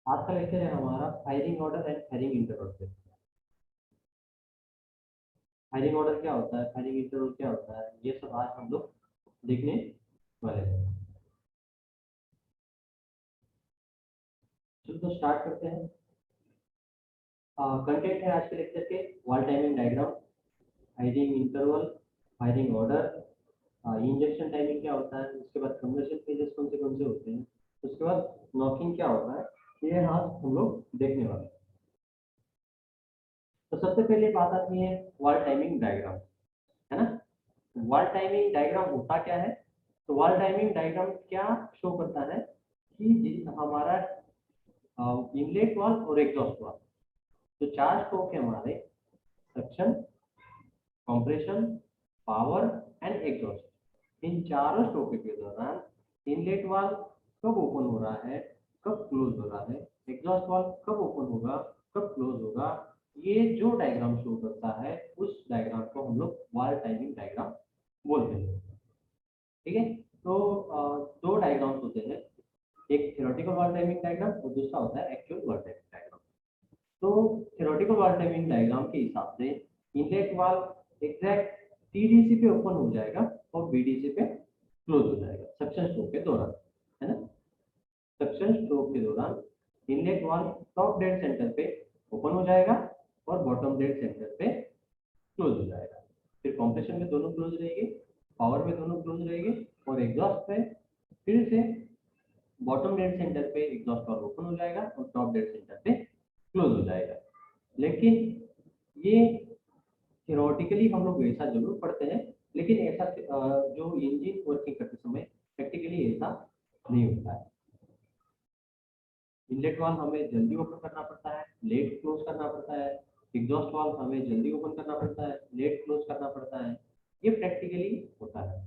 आज का लेक्चर है हमारा firing order and firing interval पे। फायरिंग ऑर्डर क्या होता है, फायरिंग इंटरवल क्या होता है, ये सब आज हम लोग देखने वाले हैं। चलो तो स्टार्ट करते हैं। कंटेंट है आज के लेक्चर के wall timing diagram, firing interval, firing order, injection timing क्या होता है, उसके बाद कन्वर्जन फेजेस कौन से होते हैं, उसके बाद नॉकिंग क्या होता है, ये आज हम लोग देखने वाले हैं। तो सबसे पहले बात आती है वॉल टाइमिंग डायग्राम, है ना। वॉल टाइमिंग डायग्राम होता क्या है? तो वॉल टाइमिंग डायग्राम क्या शो करता है कि हमारा इनलेट वाल और एग्जॉस्ट वाल, तो चार स्ट्रोक है हमारे, suction, compression, power and exhaust. इन चारों स्ट्रोक के दौरान इनलेट वाल कब ओपन हो रहा है, कब क्लोज हो रहा है, एग्जॉस्ट वाल कब ओपन होगा, कब क्लोज होगा, ये जो डायग्राम शो करता है उस डायग्राम को हम लोग वॉल टाइमिंग डायग्राम बोलते हैं। ठीक है। तो दो डायग्राम्स होते हैं, एक थ्योरेटिकल वॉल टाइमिंग डायग्राम और दूसरा होता है एक्चुअल वॉल टाइमिंग डायग्राम। तो थ्योरेटिकल वॉल टाइमिंग डायग्राम के हिसाब से इनलेट वाल्व एग्जैक्ट टीडीसी पे ओपन हो जाएगा और बीडीसी पे क्लोज हो जाएगा सक्शन स्ट्रोक के दौरान, है ना। सक्शन स्ट्रोक के दौरान inlet valve top dead centre पे ओपन हो जाएगा और बॉटम डेड सेंटर पे क्लोज हो जाएगा। फिर कंप्रेशन में दोनों क्लोज रहेंगे, पावर में दोनों क्लोज रहेंगे और एग्जॉस्ट में फिर से बॉटम डेड सेंटर पे एग्जॉस्ट वाल्व ओपन हो जाएगा और टॉप डेड सेंटर पे क्लोज हो जाएगा। लेकिन ये थियोरेटिकली हम लोग ऐसा जरूर पढ़ते हैं, लेकिन ऐसा जो इंजन वर्किंग करते समय प्रैक्टिकली ऐसा नहीं होता है। इनलेट वाल्व हमें जल्दी ओपन करना पड़ता है, लेट क्लोज करना पड़ता है। एग्जॉस्ट वाल्व हमें जल्दी ओपन करना पड़ता है, लेट क्लोज करना पड़ता है। ये प्रैक्टिकली होता है।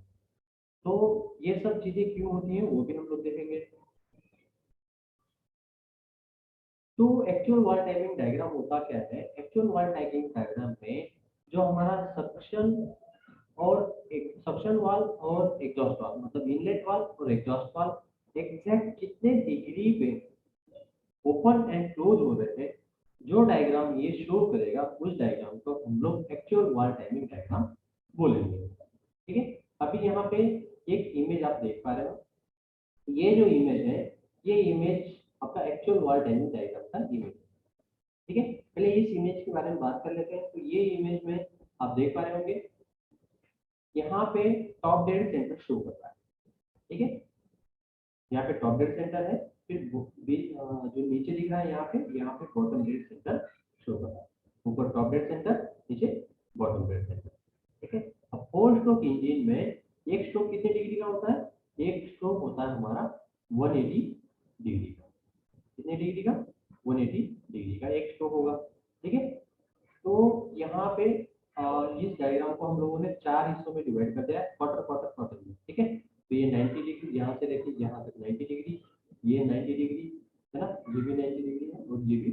तो ये सब चीजें क्यों होती हैं वो भी हम लोग देखेंगे। तो एक्चुअल वॉल टाइमिंग डायग्राम होता क्या है? एक्चुअल वॉल टाइमिंग डायग्राम में जो हमारा सक्शन और एक सक्शन वाल और एग्जॉस्ट वाल, मतलब इनलेट वाल और एग्जॉस्ट वाल एग्जैक्ट कितने डिग्री पे ओपन एंड क्लोज हो रहे हैं, जो डायग्राम ये शो करेगा उस डायग्राम को हम लोग एक्चुअल वॉल टाइमिंग डायग्राम बोलेंगे। ठीक है। अभी यहाँ पे एक इमेज आप देख पा रहे हो, ये जो इमेज है ये इमेज आपका एक्चुअल वॉल टाइमिंग डायग्राम का इमेज। ठीक है। पहले इस इमेज के बारे में बात कर लेते हैं। तो ये इमेज में आप देख पा रहे होंगे, यहाँ पे टॉप डेड सेंटर शो कर रहा है। ठीक है। यहाँ पे टॉप डेड सेंटर है, फिर जो नीचे दिख रहा है यहाँ पे बॉटम डेड सेंटर शो कर रहा है। ऊपर टॉप डेड सेंटर, नीचे बॉटम डेड सेंटर। ठीक है। अब 4 स्ट्रोक इंजन में एक स्ट्रोक कितने डिग्री का होता है? एक स्ट्रोक होता है हमारा 180 डिग्री का। कितने डिग्री का? 180 डिग्री का एक स्ट्रोक होगा। ठीक है। तो यहाँ पे इस डायग्राम को हम लोगों ने चार हिस्सों में डिवाइड कर दिया है, क्वार्टर क्वार्टर क्वार्टर में। ठीक है। तो ये 90 डिग्री, यहाँ से देखिए यहाँ तक 90 डिग्री, ये 90 डिग्री है ना, ये भी 90 डिग्री है और ये भी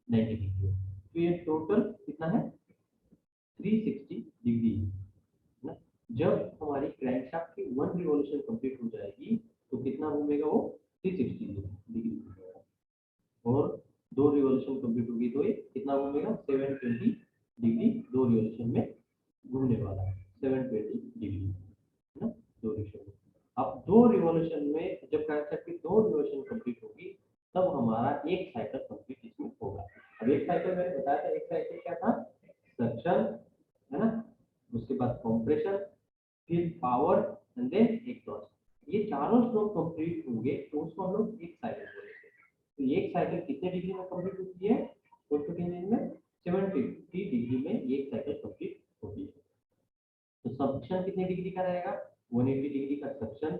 90 डिग्री है। तो ये टोटल कितना है? 360 डिग्री है ना। जब हमारी क्रैंकशाफ्ट की 1 रिवॉल्यूशन कंप्लीट हो जाएगी तो कितना घूमेगा वो? 360 डिग्री घूमेगा। और 2 रिवॉल्यूशन कंप्लीट होगी तो ये कितना घूमेगा? 720 डिग्री 2 रिवॉल्यूशन में घूमने वाला है। 720 डिग्री है ना, 2 रिवॉल्यूशन में। अब 2 रिवॉल्यूशन में जब क्रैंकशाफ्ट की 2 रिवॉल्यूशन कंप्लीट होगी तब हमारा एक साइकिल कंप्लीट इसमें होगा। अब एक साइकिल मैंने बताया था, एक साइकिल क्या था? सक्शन, है ना, उसके बाद कंप्रेशन, फिर पावर एंड देन एग्जॉस्ट। ये चारों स्ट्रोक कंप्लीट होंगे तो उसको हम लोग एक साइकिल बोलेंगे। तो एक साइकिल कितने डिग्री में कंप्लीट होती है? 415 में 70 डिग्री में एक साइकिल कंप्लीट होती है। तो सक्शन कितने डिग्री का रहेगा? 180 डिग्री का सक्शन,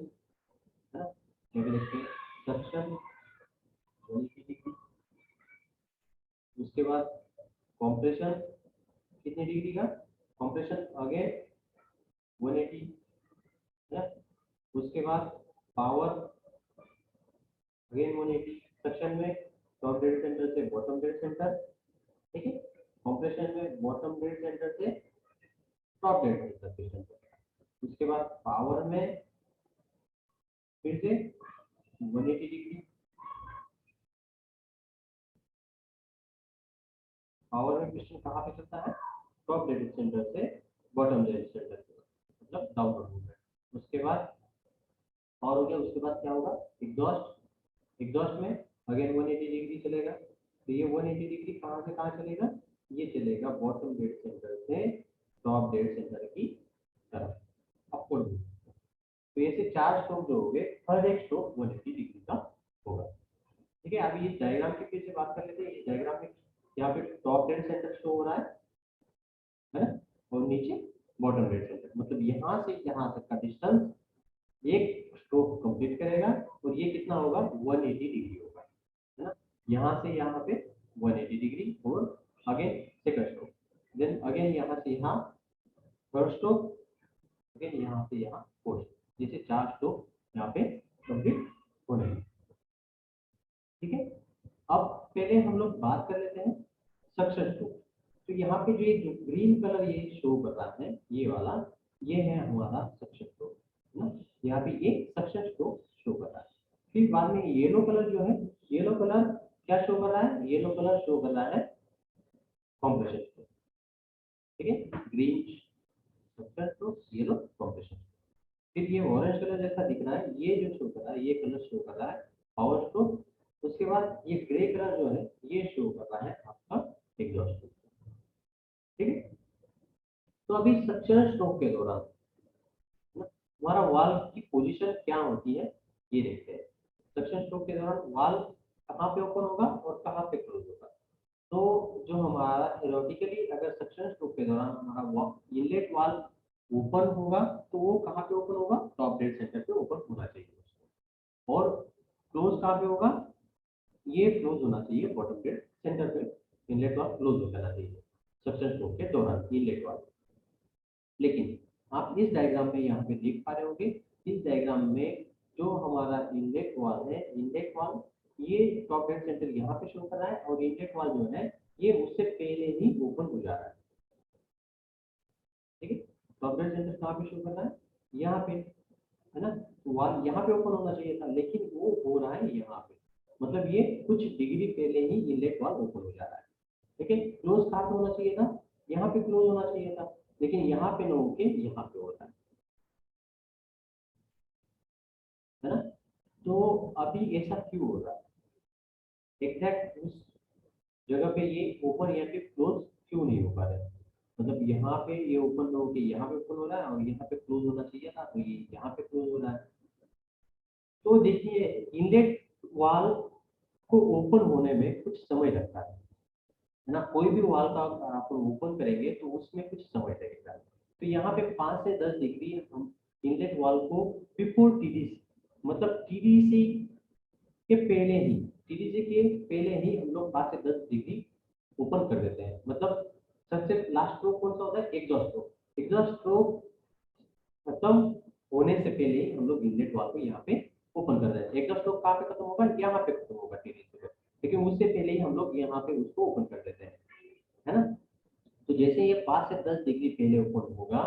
है ना। क्या देखते हैं? Suction 180 degree. उसके बाद कंप्रेशन कितने डिग्री का? कंप्रेशन अगेन 180, है ना। उसके बाद पावर अगेन 180। सेक्शन में टॉप डेड सेंटर से बॉटम डेड सेंटर। ठीक है। कंप्रेशन में बॉटम डेड सेंटर से टॉप डेड सेंटर। उसके बाद पावर में फिर से 180 डिग्री, पिस्टन कहाँ पे चलता है, टॉप डेड सेंटर से बॉटम डेड सेंटर पे, मतलब डाउनवर्ड मूवमेंट। उसके बाद और हो गया, उसके बाद क्या होगा, एग्जॉस्ट। एग्जॉस्ट में अगेन 180 डिग्री चलेगा। तो ये 180 डिग्री कहाँ से कहाँ चलेगा, ये चलेगा बॉटम डेड सेंटर से टॉप डेड सेंटर की तरफ, अपवर्ड मूव। तो ऐसे 4 स्ट्रोक जो हो गए, हर एक स्ट्रोक 180 डिग्री का होगा। ठीक है, अभी इस डायग्राम के पीछे बात कर लेते हैं। इस डायग्राम में यहाँ पे टॉप डेड सेंटर शो हो रहा है ना, और नीचे बॉटम डेड सेंटर, मतलब यहाँ से यहाँ तक का डिस्टेंस एक स्ट्रोक कंप्लीट करेगा, और ये कितना होगा, 180 डिग्री होगा, है ना। यहाँ से यहाँ पे 180 डिग्री, और again second stroke, then again यहाँ से यहाँ थर्ड स्ट्रोक, अगेन यहाँ से यहाँ फोर्थ, जैसे 4 स्ट्रोक यहाँ पे कंप्लीट होने हैं। ठीक है, अब पहले हम लोग बात कर लेते हैं सक्सेस स्ट्रोक। तो यहाँ पे जो ग्रीन कलर ये शो कर रहा है, ये वाला, ये है हमारा सक्सेस स्ट्रोक, है ना। यहाँ पे ये सक्सेस स्ट्रोक शो कर रहा है। फिर बाद में येलो कलर जो है, येलो कलर क्या शो कर रहा है, येलो कलर शो कर रहा है कॉम्प्रेशन स्ट्रोक। ठीक है, green success stroke, yellow compression. फिर ये ऑरेंज कलर जैसा दिख रहा है, ये जो शो कर रहा है, ये कलर शो कर रहा है पावर स्ट्रोक। उसके बाद ये ग्रे कलर जो है, ये शो कर रहा है आपका एग्जॉस्ट स्ट्रोक। ठीक है, तो अभी सक्सेस स्ट्रोक के दौरान हमारा वाल्व की पोजीशन क्या होती है, ये देखते हैं। सक्सेस स्ट्रोक के दौरान वाल्व कहाँ पे ओपन होगा और कहाँ पे क्लोज होगा। तो जो हमारा थ्योरेटिकली अगर सक्सेस स्ट्रोक के दौरान हमारा इनलेट वाल्व ओपन होगा, तो वो कहाँ पे ओपन होगा, टॉप डेड सेंटर पे ओपन होना चाहिए उसको। और क्लोज कहाँ पे होगा, ये क्लोज होना चाहिए बॉटम डेड सेंटर पे, इनलेट वाल्व क्लोज हो जाना चाहिए सक्सेस स्ट्रोक के दौरान इनलेट वाल्व। लेकिन आप इस डायग्राम में यहाँ पे देख पा रहे होंगे, इस डायग्राम में जो हमारा इनलेट वाल्व है, इनलेट वाल्व ये टॉप डेड सेंटर यहाँ पे शो कर रहा है, और इनलेट वाल्व जो है ये उससे पहले ही ओपन हो जा रहा है। ठीक है, टॉप डेड सेंटर कहाँ पे शो कर रहा है, यहाँ पे, है ना। वाल्व यहाँ पे ओपन होना चाहिए था, लेकिन वो हो रहा है यहाँ पे, मतलब ये कुछ डिग्री पहले ही इनलेट वाल्व ओपन हो जा रहा है। ठीक है, क्लोज कहाँ पे होना चाहिए था, यहाँ पे क्लोज होना चाहिए था, लेकिन यहाँ पे न होके यहाँ पे होता है ना। तो अभी ऐसा क्यों हो रहा है, एग्जैक्ट उस जगह पे ये ओपन या फिर क्लोज क्यों नहीं हो पा रहा है, मतलब यहाँ पे ये ओपन हो के यहाँ पे ओपन हो रहा है, और यहाँ पे क्लोज होना चाहिए था, तो ये यहाँ पे क्लोज हो रहा है। तो देखिए, इनलेट वाल्व को ओपन होने में कुछ समय लगता है ना। कोई भी वाल्व का आप ओपन करेंगे तो उसमें कुछ समय लगेगा। तो यहाँ पे 5 से 10 डिग्री हम इनलेट वाल्व को बिफोर टीडीसी, मतलब टीडीसी के पहले ही, टीडीसी के पहले ही हम लोग 5 से 10 डिग्री ओपन कर देते हैं। मतलब सबसे लास्ट स्ट्रोक कौन सा होता है, एग्जॉस्ट स्ट्रोक। एग्जॉस्ट स्ट्रोक खत्म होने से पहले ही हम लोग इनलेट वाल्व को यहाँ पे ओपन कर देते हैं। एग्जॉस्ट स्ट्रोक कहाँ पे खत्म होगा, यहाँ पे खत्म होगा टीडीसी पे, लेकिन उससे पहले ही हम लोग यहाँ पे उसको ओपन कर देते हैं, है ना। तो जैसे ये 5 से 10 डिग्री पहले ओपन होगा,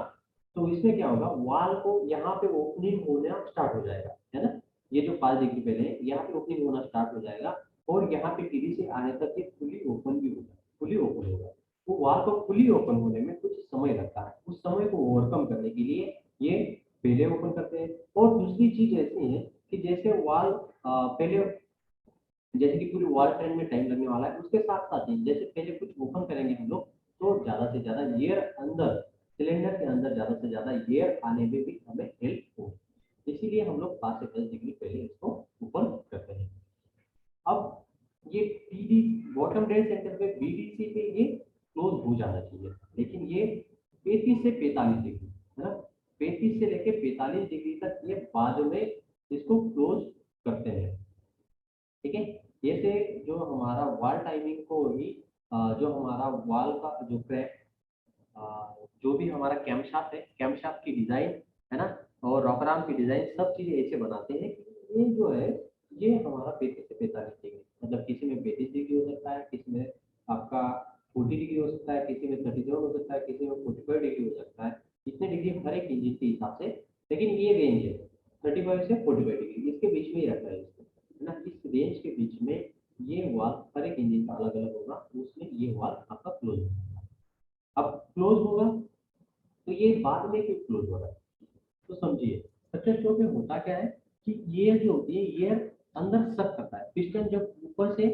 तो इसमें क्या होगा, वाल को यहाँ पे ओपनिंग होना स्टार्ट हो जाएगा, है ना। ये जो 5 डिग्री पहले है, यहाँ पे ओपनिंग होना स्टार्ट हो जाएगा, और यहाँ पे टीडी से आने तक ये फुली ओपन भी होगा, फुली ओपन होगा। तो वाल को फुली ओपन होने में कुछ समय लगता है, उस समय को ओवरकम करने के लिए ये पहले ओपन करते हैं। और दूसरी चीज ऐसी है कि जैसे वाल पहले, जैसे कि पूरी वॉल ट्रेन में टाइम लगने वाला है, उसके साथ साथ ही जैसे पहले कुछ ओपन करेंगे हम लोग, तो ज्यादा से ज्यादा एयर अंदर, सिलेंडर के अंदर ज्यादा से ज्यादा एयर आने में भी हमें हेल्प हो, इसीलिए हम लोग 5 से 10 डिग्री पहले इसको ओपन करते हैं। अब ये टीडी बॉटम डेड सेंटर पे बीडीसी पे ये क्लोज हो जाना चाहिए, लेकिन ये 35 से 45 डिग्री, है ना, 35 से लेके 45 डिग्री तक ये बाद में इसको क्लोज करते हैं। ठीक है, जैसे जो हमारा वॉल टाइमिंग को ही जो हमारा वॉल का जो क्रैक, जो भी हमारा कैमशाफ्ट है, कैमशाफ्ट की डिजाइन, है ना, और रॉकराम की डिजाइन, सब चीजें ऐसे बनाते हैं कि ये जो है, ये हमारा 35 से 45 डिग्री, मतलब किसी में 35 डिग्री हो सकता है, किसी में आपका 40 डिग्री हो सकता है, किसी में 37 हो सकता है, किसी में 45 डिग्री हो सकता है। इतने डिग्री हर एक इंजन के हिसाब से, लेकिन ये रेंज है 35 से 45 डिग्री, इसके बीच में ही रखा है इसको, है ना। इस रेंज के बीच में ये वाल्व हर एक एक इंजन का अलग अलग होगा, उसमें ये वाल्व आपका क्लोज होगा। अब क्लोज होगा तो ये बाद में क्यों क्लोज हो रहा है, तो समझिए सक्शन स्ट्रोक में होता क्या है कि एयर जो होती है एयर अंदर सक करता है। पिस्टन जब ऊपर से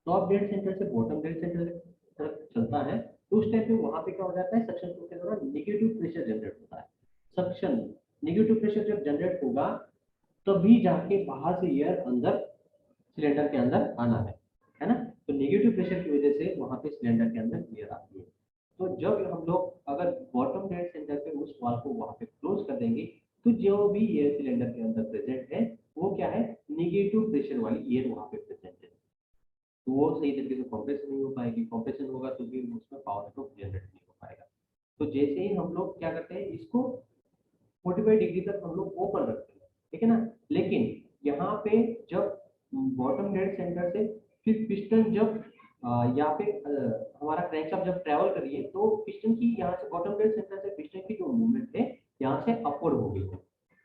टॉप डेड सेंटर से बॉटम डेड सेंटर तक चलता है तो उस टाइम पे वहां पे क्या हो जाता है, सक्शन स्ट्रोक के दौरान नेगेटिव प्रेशर जनरेट होता है। सक्शन नेगेटिव प्रेशर जब जनरेट होगा तभी जाके बाहर से एयर अंदर सिलेंडर के अंदर आना है ना। तो नेगेटिव प्रेशर की वजह से वहां पे सिलेंडर के अंदर एयर आती है। तो जब हम लोग अगर बॉटम डेड सेंटर पे उस वाल्व को वहां पे क्लोज कर देंगे तो जो भी एयर सिलेंडर के अंदर प्रेजेंट है वो क्या है, नेगेटिव प्रेशर वाली एयर वहां पे प्रेजेंट है। तो वो सही तरीके से कंप्रेशन नहीं हो पाएगी, कंप्रेशन होगा तो भी उसमें पावर स्ट्रोक जनरेट नहीं हो पाएगा। तो जैसे ही हम लोग क्या करते हैं, इसको 45 डिग्री तक हम लोग ओपन रखते हैं, ठीक है ना। लेकिन यहाँ पे जब बॉटम डेड सेंटर से फिर पिस्टन जब यहाँ पे हमारा क्रैंकशाफ्ट जब ट्रेवल करिए तो पिस्टन की यहाँ से बॉटम डेड सेंटर से पिस्टन की जो मूवमेंट है यहाँ से अपवर्ड हो गई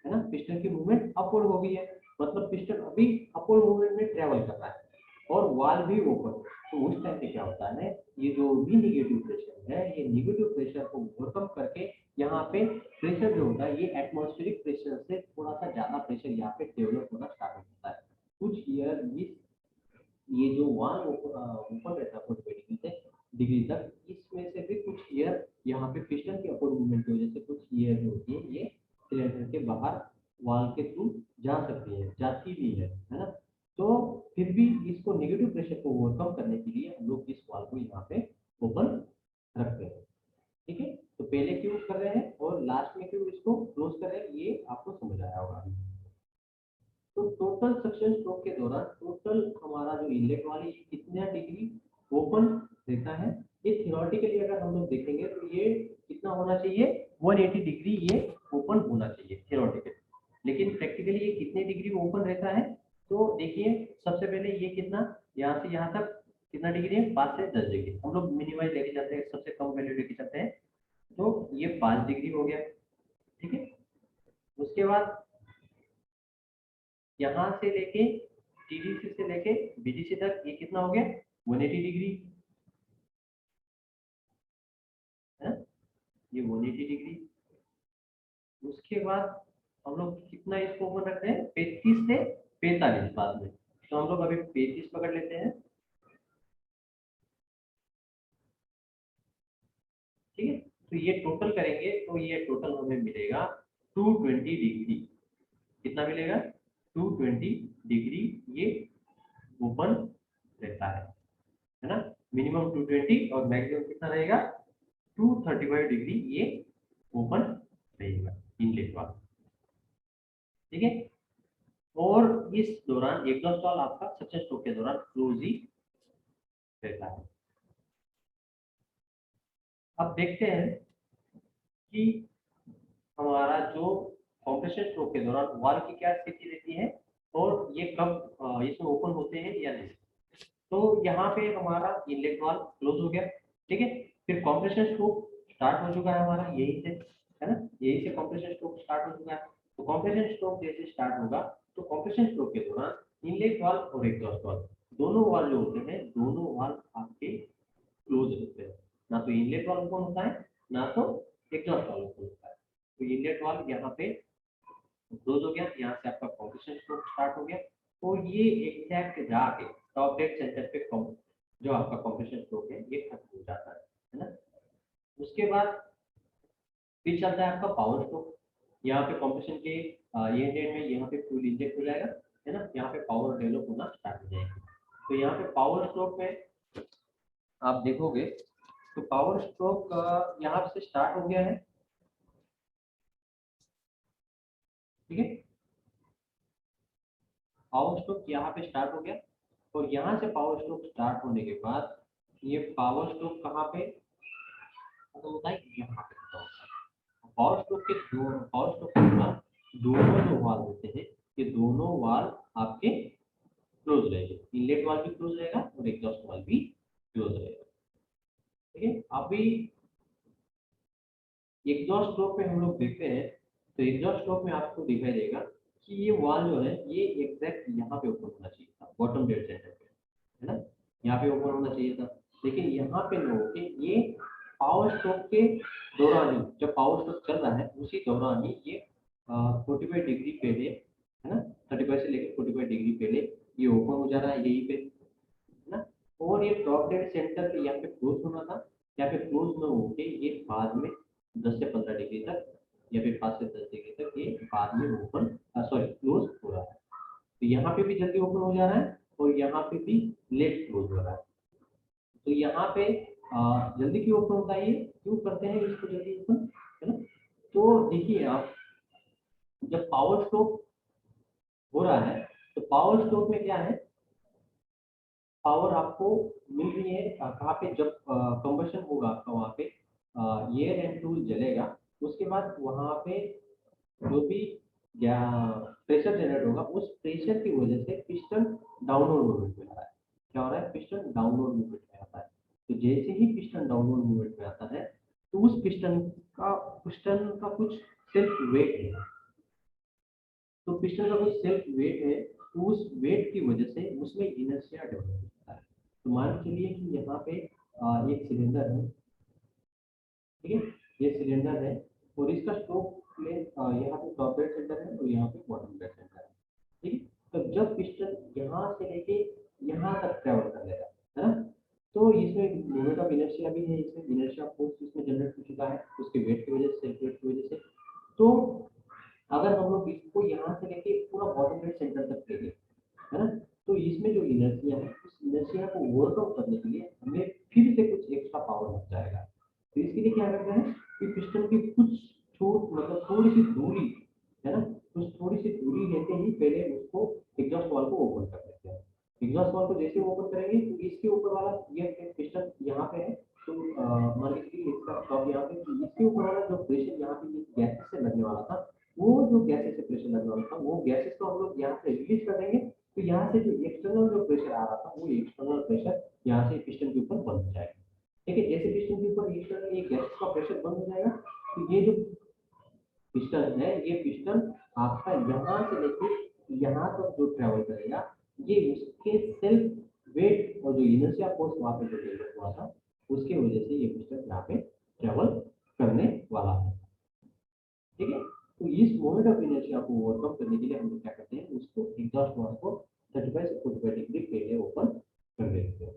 है ना। पिस्टन की मूवमेंट अपवर्ड हो गई है, मतलब पिस्टन अभी अपवर्ड मूवमेंट में ट्रेवल कर रहा है और वाल भी ओपन। तो उस टाइम पे क्या होता है, ये जो भी निगेटिव प्रेशर है ये निगेटिव प्रेशर को ओवरकम करके यहाँ पे प्रेशर जो होता है ये एटमॉस्फेरिक प्रेशर से थोड़ा सा ज्यादा प्रेशर यहाँ पे डेवलप होना स्टार्ट होता है। कुछ ईयर ये जो वाल ऊपर रहता है 45 डिग्री तक, इसमें से भी कुछ ईयर यहाँ पे पिस्टन की अपवर्ड मूवमेंट की वजह से कुछ ईयर जो होती है ये सिलेंडर के बाहर वाल के थ्रू जा सकती है, जाती भी है ना। तो फिर भी इसको नेगेटिव प्रेशर को ओवरकम करने के लिए हम लोग इस वाल को यहाँ पे ओपन रखते हैं, ठीक है। तो पहले क्यों कर रहे हैं और लास्ट में क्यों इसको क्लोज कर रहे हैं ये आपको समझ आया होगा। तो टोटल सक्शन स्ट्रोक के दौरान टोटल हमारा जो इनलेट वाली कितना डिग्री ओपन रहता है, ये थियोरेटिकली अगर हम लोग देखेंगे तो ये कितना होना चाहिए, 180 डिग्री ये ओपन होना चाहिए थियोरेटिकली। लेकिन प्रैक्टिकली ये कितने डिग्री ओपन रहता है, तो देखिए सबसे पहले ये कितना, यहाँ से यहाँ तक कितना डिग्री है, 5 से 10 डिग्री। हम लोग मिनिमाइज लेके जाते हैं, सबसे कम वैल्यू लेके जाते हैं, तो ये 5 डिग्री हो गया, ठीक है। उसके बाद यहाँ से लेके टीडीसी से लेके बीडीसी तक ये कितना हो गया, 180 डिग्री है, ये 180 डिग्री। उसके बाद हम लोग कितना इसको ओपन रखते हैं, 35 से 45 बाद में। तो हम लोग अभी 35 पकड़ लेते हैं, ठीक है। तो ये टोटल करेंगे तो ये टोटल हमें मिलेगा 220 डिग्री। कितना मिलेगा, 220 डिग्री ये ओपन रहता है ना। मिनिमम 220 और मैक्सिमम कितना रहेगा, 235 डिग्री ये ओपन रहेगा इनलेट वाला, ठीक है। और इस दौरान एग्जॉस्ट वाल्व आपका सक्शन स्ट्रोक के दौरान क्लोज ही रहता है। अब देखते हैं कि हमारा जो कंप्रेशन स्ट्रोक के दौरान वाल्व की क्या स्थिति रहती है और ये कब इसमें ओपन होते हैं या नहीं। तो यहाँ पे हमारा इनलेट वाल्व क्लोज हो गया, ठीक है। फिर कंप्रेशन स्ट्रोक स्टार्ट हो चुका है हमारा यही से, है ना, यही से कंप्रेशन स्ट्रोक स्टार्ट हो चुका है। तो कंप्रेशन स्ट्रोक जैसे स्टार्ट होगा तो कंप्रेशन स्ट्रोक के दौरान इनलेट वाल्व और एग्जॉस्ट वाल्व दोनों वाल्व जो होते हैं, दोनों वाल्व आपके क्लोज होते हैं। ना तो इनलेट वाल्व ओपन होता है ना तो एग्जॉस्ट वाल्व ओपन होता है। तो इनलेट वाल्व यहाँ पे क्लोज हो गया, यहाँ से आपका कंप्रेशन स्ट्रोक स्टार्ट हो गया। तो ये एग्जैक्ट जाके टॉप डेड सेंटर पे जो आपका कंप्रेशन स्ट्रोक है ये खत्म हो जाता है ना। उसके बाद फिर चलता है आपका पावर स्ट्रोक। यहाँ पे कंप्रेशन के ये एंड में यहाँ पे फ्यूल इंजेक्ट हो जाएगा, है ना, यहाँ पे पावर डेवलप होना स्टार्ट हो जाएगी। तो यहाँ पे पावर स्ट्रोक में आप देखोगे तो पावर स्ट्रोक यहाँ से स्टार्ट हो गया है, ठीक है। पावर स्ट्रोक यहाँ पे स्टार्ट हो गया और यहाँ से पावर स्ट्रोक स्टार्ट होने के बाद ये पावर स्ट्रोक कहाँ पे खत्म होता है, यहाँ पे खत्म होता है। पावर स्ट्रोक के पावर स्ट्रोक के बाद दोनों जो वाल्व होते हैं ये दोनों वाल्व आपके क्लोज रहेंगे, इनलेट वाल्व भी क्लोज रहेगा और एग्जॉस्ट वाल्व भी क्लोज रहेगा, ठीक है। अभी एग्जॉस्ट स्ट्रोक में हम लोग देखते हैं तो एग्जॉस्ट स्ट्रोक में आपको दिखाई देगा कि ये वाल्व जो है ये एग्जैक्ट यहाँ पे ओपन होना चाहिए था, बॉटम डेड सेंटर पे, है ना, यहाँ पे ओपन यहाँ पे लो कि ये पावर स्ट्रोक के दौरान ही, जब पावर स्ट्रोक चल रहा है उसी दौरान ही ये 45 डिग्री पहले, है ना, 35 से लेकर 45 डिग्री पहले ये ओपन हो जा रहा है यहीं पे, है ना। और ये टॉप डेड सेंटर पे यहाँ पे क्लोज होना था, यहाँ पे क्लोज न होके ये बाद में 10 से 15 डिग्री तक या फिर 5 से 10 डिग्री तक ये बाद में ओपन, सॉरी क्लोज हो रहा है। तो यहाँ पे भी जल्दी ओपन हो जा रहा है और यहाँ पे भी लेट क्लोज हो रहा है। तो यहाँ पे जल्दी क्यों ओपन होता है, ये क्यों करते हैं इसको जल्दी ओपन, है ना। तो देखिए आप, जब पावर स्ट्रोक हो रहा है तो पावर स्ट्रोक में क्या है, पावर आपको मिल रही है कहाँ पे, जब कंबशन होगा आपका वहाँ पे एयर एंड टूल जलेगा, उसके बाद वहाँ पे जो भी प्रेशर जनरेट होगा उस प्रेशर की वजह से पिस्टन डाउनवर्ड मूवमेंट में आ रहा है। क्या हो रहा है, पिस्टन डाउनवर्ड मूवमेंट में आता है। तो जैसे ही पिस्टन डाउनवर्ड मूवमेंट में आता है तो उस पिस्टन का कुछ सेल्फ वेट है, तो पिस्टन का कुछ सेल्फ वेट है, तो उस वेट की वजह से उसमें इनर्शिया डेवलप होता है। तो मान के चलिए कि यहाँ पे एक सिलेंडर है, ठीक है, ये सिलेंडर है और इसका स्ट्रोक लेंथ यहाँ पे टॉप डेड सेंटर है और यहाँ पे बॉटम डेड सेंटर है, ठीक है। तो जब पिस्टन यहाँ से लेके यहाँ तक ट्रेवल कर लेगा, है ना, तो इसमें मोमेंट ऑफ इनर्शिया भी है, इसमें इनर्शिया फोर्स इसमें जनरेट हो चुका है उसके वेट की वजह से, सेल्फ वेट की वजह से। तो अगर हम लोग इसको यहाँ से लेके पूरा बॉटम डेड सेंटर तक ले गए, है ना, तो इसमें जो इनर्शिया है उस इनर्शिया को ओवरकम करने के लिए हमें फिर से कुछ एक्स्ट्रा पावर लग जाएगा। तो इसके लिए क्या करते हैं कि पिस्टन की कुछ छोट मतलब थोड़ी सी दूरी, है ना, उस थोड़ी सी दूरी लेते ही पहले उसको एग्जॉस्ट वाल्व को ओपन कर देते हैं। एग्जॉस्ट वाल्व को जैसे ओपन करेंगे तो इसके ऊपर वाला ये पिस्टन यहाँ पे है, तो मान लीजिए इसका स्टॉप यहाँ पे, तो इसके ऊपर वाला जो प्रेशर यहाँ पे गैसेस से लगने वाला था, वो जो गैसेस से प्रेशर लगने वाला था वो गैसेस को हम लोग यहाँ से रिलीज कर देंगे। तो यहाँ से जो एक्सटर्नल जो प्रेशर आ रहा था वो एक्सटर्नल प्रेशर यहाँ से पिस्टन के ऊपर बंद हो जाएगा, ठीक है। जैसे पिस्टन के ऊपर एक्सटर्नल एक गैस का प्रेशर बंद हो जाएगा तो ये जो पिस्टन है, ये पिस्टन आपका यहाँ से लेके यहाँ तक जो ट्रेवल करेगा, ये उसके सेल्फ वेट और जो इनर्शिया फोर्स वहाँ पे जो डेवलप हुआ था उसके वजह से ये पिस्टन यहाँ पे ट्रेवल करने वाला है, ठीक है। तो इस मोमेंट ऑफ इनर्शिया को ओवरकम करने के लिए हम लोग क्या करते हैं, उसको एग्जॉस्ट वाल्व को 35 से 45 डिग्री पहले ओपन कर देते हैं,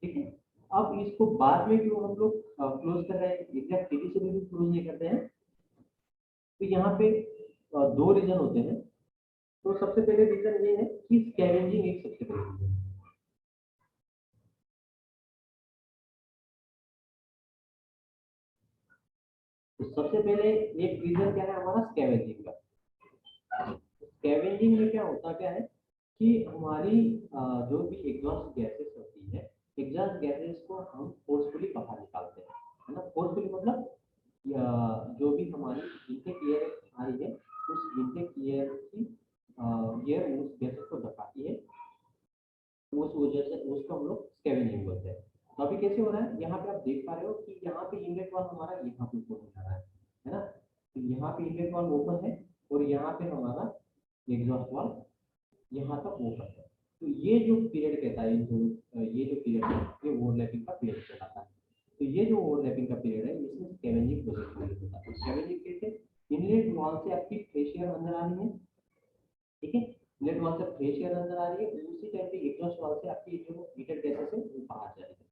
ठीक है। अब इसको बाद में क्यों हम लोग क्लोज कर रहे हैं, एग्जैक्ट सीधी से भी क्लोज नहीं करते हैं। तो यहाँ पे दो रीजन होते हैं। तो सबसे पहले रीजन ये है कि स्कैवेंजिंग एक सबसे पहले रीजन है। तो सबसे पहले एक रीजन क्या है हमारा स्कैवेंजिंग का। स्कैवेंजिंग में क्या होता क्या है कि हमारी जो भी एग्जॉस्ट गैसेस होती है, एग्जॉस्ट गैसेस को हम फोर्सफुली बाहर निकालते हैं, है ना। फोर्सफुली मतलब जो भी हमारी इनटेक एयर आ रही है उस इनटेक एयर की एयर उस गैसेस को ढकाती है, उस वजह से उसको हम लोग स्कैवेंजिंग बोलते हैं। तो अभी कैसे हो रहा है, यहाँ पे आप देख पा रहे हो कि यहाँ पे इनलेट वाल्व हमारा यहाँ पे ओपन हो जा रहा है ना। तो यहाँ पे इनलेट वाल्व ओपन है और यहाँ पे हमारा एग्जॉस्ट वाल्व यहाँ तक ओपन है। तो ये जो पीरियड कहता है, जो ये जो पीरियड है ये ओवरलैपिंग का पीरियड कहलाता है। तो ये जो ओवरलैपिंग का पीरियड है इसमें स्कैवेंजिंग प्रोसेस होता है। स्कैवेंजिंग कैसे, इनलेट वाल्व से आपकी फ्रेश एयर अंदर आ रही है, ठीक है, इनलेट वाल्व से फ्रेश एयर अंदर आ रही है, उसी टाइम पे एग्जॉस्ट वाल्व से आपकी जो हीटेड गैसेस है वो बाहर जा रही है।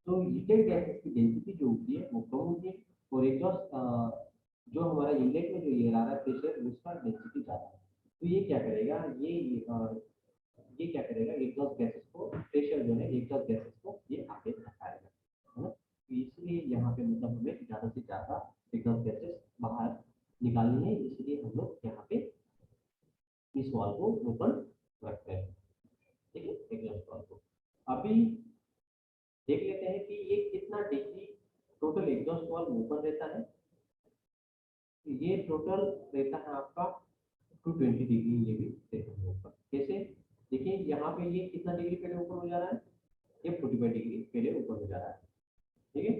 तो हीटेड गैसेस की डेंसिटी जो होती है वो कम होती है और एग्जॉस्ट जो हमारा इनलेट में जो एयर आ रहा है प्रेशर उसका डेंसिटी ज़्यादा है। तो ये क्या करेगा, ये क्या करेगा, एग्जॉस्ट गैसेस को प्रेशर जो है एग्जॉस्ट गैसेस को ये आगे हटाएगा, है ना। तो इसलिए यहाँ पे मतलब हमें ज़्यादा से ज़्यादा एग्जॉस्ट गैसेस बाहर निकालनी है, इसलिए हम लोग यहाँ पे इस वाल्व को ओपन रखते हैं, ठीक है, एग्जॉस्ट वाल्व को। अभी देख लेते हैं कि ये कितना degree total exhaust valve open रहता है। तो ये टोटल रहता है आपका 220 डिग्री, ये भी रहता है ऊपर। कैसे, देखिए यहाँ पे ये कितना डिग्री पहले ऊपर हो जा रहा है, ये 45 डिग्री पहले ऊपर हो जा रहा है, ठीक है।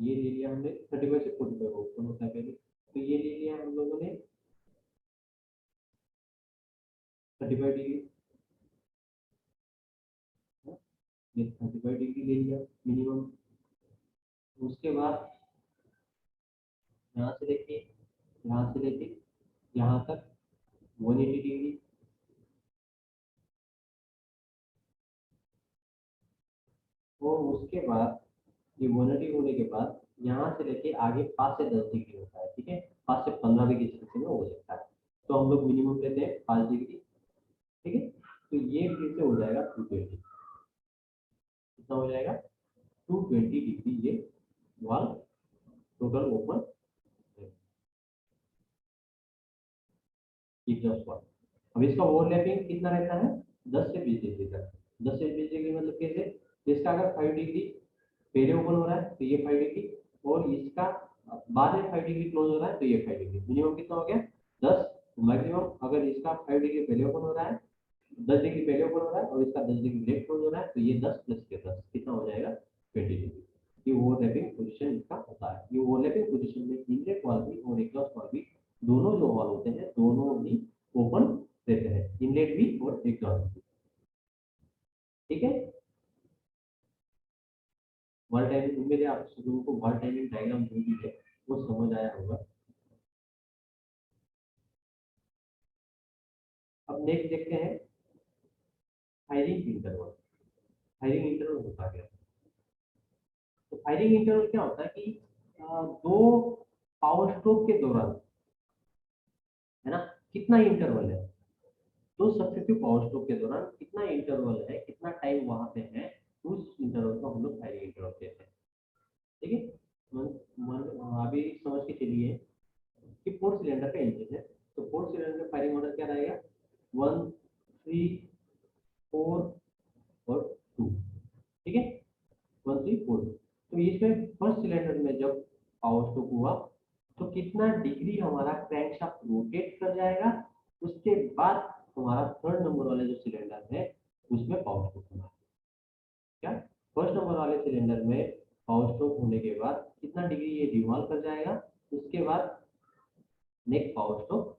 ये ले लिया हमने 35 से 45 ऊपर होता है पहले, तो ये ले लिया हम लोगों ने 35 डिग्री, ये 35 डिग्री ले लिया मिनिमम। उसके बाद यहाँ से लेके यहाँ तक 180 डिग्री। और उसके बाद ये 180 होने के बाद यहाँ से लेके आगे 5 से 10 डिग्री होता है, ठीक है, 5 से 15 भी किसी किसी में हो सकता है। तो हम लोग मिनिमम लेते हैं 5 डिग्री, ठीक है। तो ये फिर से हो जाएगा 220, कितना हो जाएगा 220 डिग्री ये वाल टोटल ओपन एग्जॉस्ट वाल। अब इसका ओवरलैपिंग कितना रहता है 10 से 20 डिग्री तक। 10 से 20 डिग्री मतलब कैसे, इसका अगर 5 डिग्री पहले ओपन हो रहा है तो ये 5 डिग्री, और इसका बाद में 5 डिग्री क्लोज हो रहा है तो ये 5 डिग्री, मिनिमम कितना हो गया 10। मैक्सिमम अगर इसका 5 डिग्री पहले ओपन हो रहा है, 10 डिग्री पहले ऊपर हो रहा है और इसका 10 डिग्री लेफ्ट हो रहा है, तो ये 10 प्लस के 10 कितना हो जाएगा 20 डिग्री। ये ओवरलैपिंग पोजीशन इसका होता है। ये ओवरलैपिंग पोजीशन में इनलेट वाल भी और एग्जॉस्ट वाल भी दोनों जो वाल होते हैं दोनों ही ओपन रहते हैं, इनलेट भी और एग्जॉस्ट भी, ठीक है। वाल टाइमिंग उम्मीद है आप लोगों को वाल टाइमिंग डायग्राम जो भी है वो समझ आया होगा। अब नेक्स्ट देखते हैं फायरिंग इंटरवल। फायरिंग इंटरवल होता क्या है। तो फायरिंग इंटरवल क्या होता है कि दो पावर स्ट्रोक के दौरान, है ना, कितना इंटरवल है, दो सक्सेसिव पावर स्ट्रोक के दौरान कितना इंटरवल है, कितना टाइम वहां पे है, उस इंटरवल को हम लोग फायरिंग इंटरवल कहते हैं, ठीक है। अभी समझ के चलिए कि 4 सिलेंडर का इंजन है, तो 4 सिलेंडर का फायरिंग ऑर्डर क्या रहेगा 1, 3, 4 और 2, ठीक है, 1, 3, 4। तो इसमें फर्स्ट सिलेंडर में जब पावर स्ट्रोक हुआ तो कितना डिग्री हमारा क्रैंकशाफ्ट रोटेट कर जाएगा, उसके बाद हमारा थर्ड नंबर वाले जो सिलेंडर है उसमें पावर स्ट्रोक होना है। क्या फर्स्ट नंबर वाले सिलेंडर में पावर स्ट्रोक होने के बाद कितना डिग्री ये रिवॉल्व कर जाएगा, उसके बाद नेक्स्ट पावर स्ट्रोक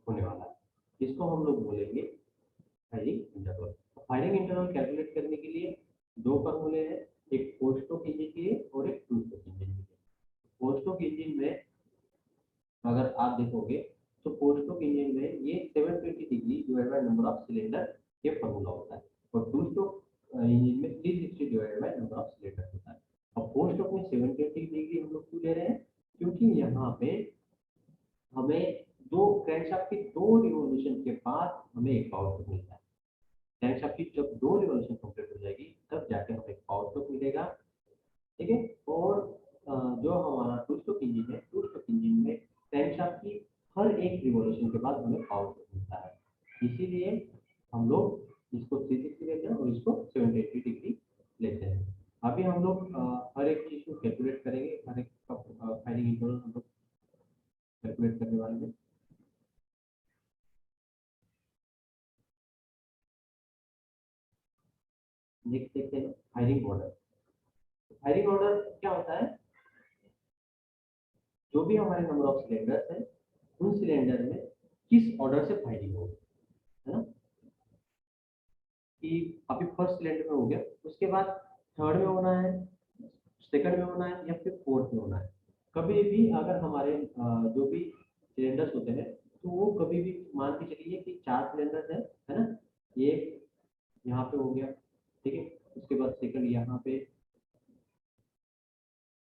होने वाला है, इसको हम लोग बोलेंगे firing interval. Firing interval calculate करने के लिए दो फॉर्मूले हैं, एक फोर स्ट्रोक इंजन के लिए और एक टू स्ट्रोक इंजन के लिए। फोर स्ट्रोक इंजन में अगर आप देखोगे तो फोर स्ट्रोक इंजन में ये 720 degree divide by number of cylinder ये फॉर्मूला होता है, और टू स्ट्रोक इंजन में 360 divide by number of cylinder होता है। अब फोर स्ट्रोक में 720 डिग्री हम लोग क्यों ले रहे हैं, क्योंकि यहाँ पे हमें दो क्रैंकशाफ्ट की दो रिवोल्यूशन के बाद हमें एक पावर स्ट्रोक मिलता है। क्रैंकशाफ्ट की जब दो रिवोल्यूशन कंप्लीट हो जाएगी तब जाके हमें एक पावर स्ट्रोक मिलेगा, ठीक है। और जो हमारा टू स्ट्रोक इंजन है, टू स्ट्रोक इंजन में क्रैंकशाफ्ट की हर एक रिवॉल्यूशन के बाद हमें पावर स्ट्रोक मिलता है, इसीलिए हम लोग इसको 360 लेते हैं और इसको 780 डिग्री लेते हैं। अभी हम लोग हर एक चीज को कैलकुलेट करेंगे, हर एक का फायरिंग इंटरवल हम लोग कैलकुलेट करने वाले हैं। नेक्स्ट देखते हैं फायरिंग ऑर्डर। फायरिंग ऑर्डर क्या होता है, जो भी हमारे नंबर ऑफ सिलेंडर्स हैं उन सिलेंडर में किस ऑर्डर से फायरिंग होगी, है ना, कि अभी फर्स्ट सिलेंडर में हो गया, उसके बाद थर्ड में होना है, सेकंड में होना है या फिर फोर्थ में होना है। कभी भी अगर हमारे जो भी सिलेंडर्स होते हैं तो वो कभी भी मान के चलिए कि 4 सिलेंडर है ना, ये यहाँ पे हो गया, ठीक है, उसके बाद सेकंड यहाँ पे,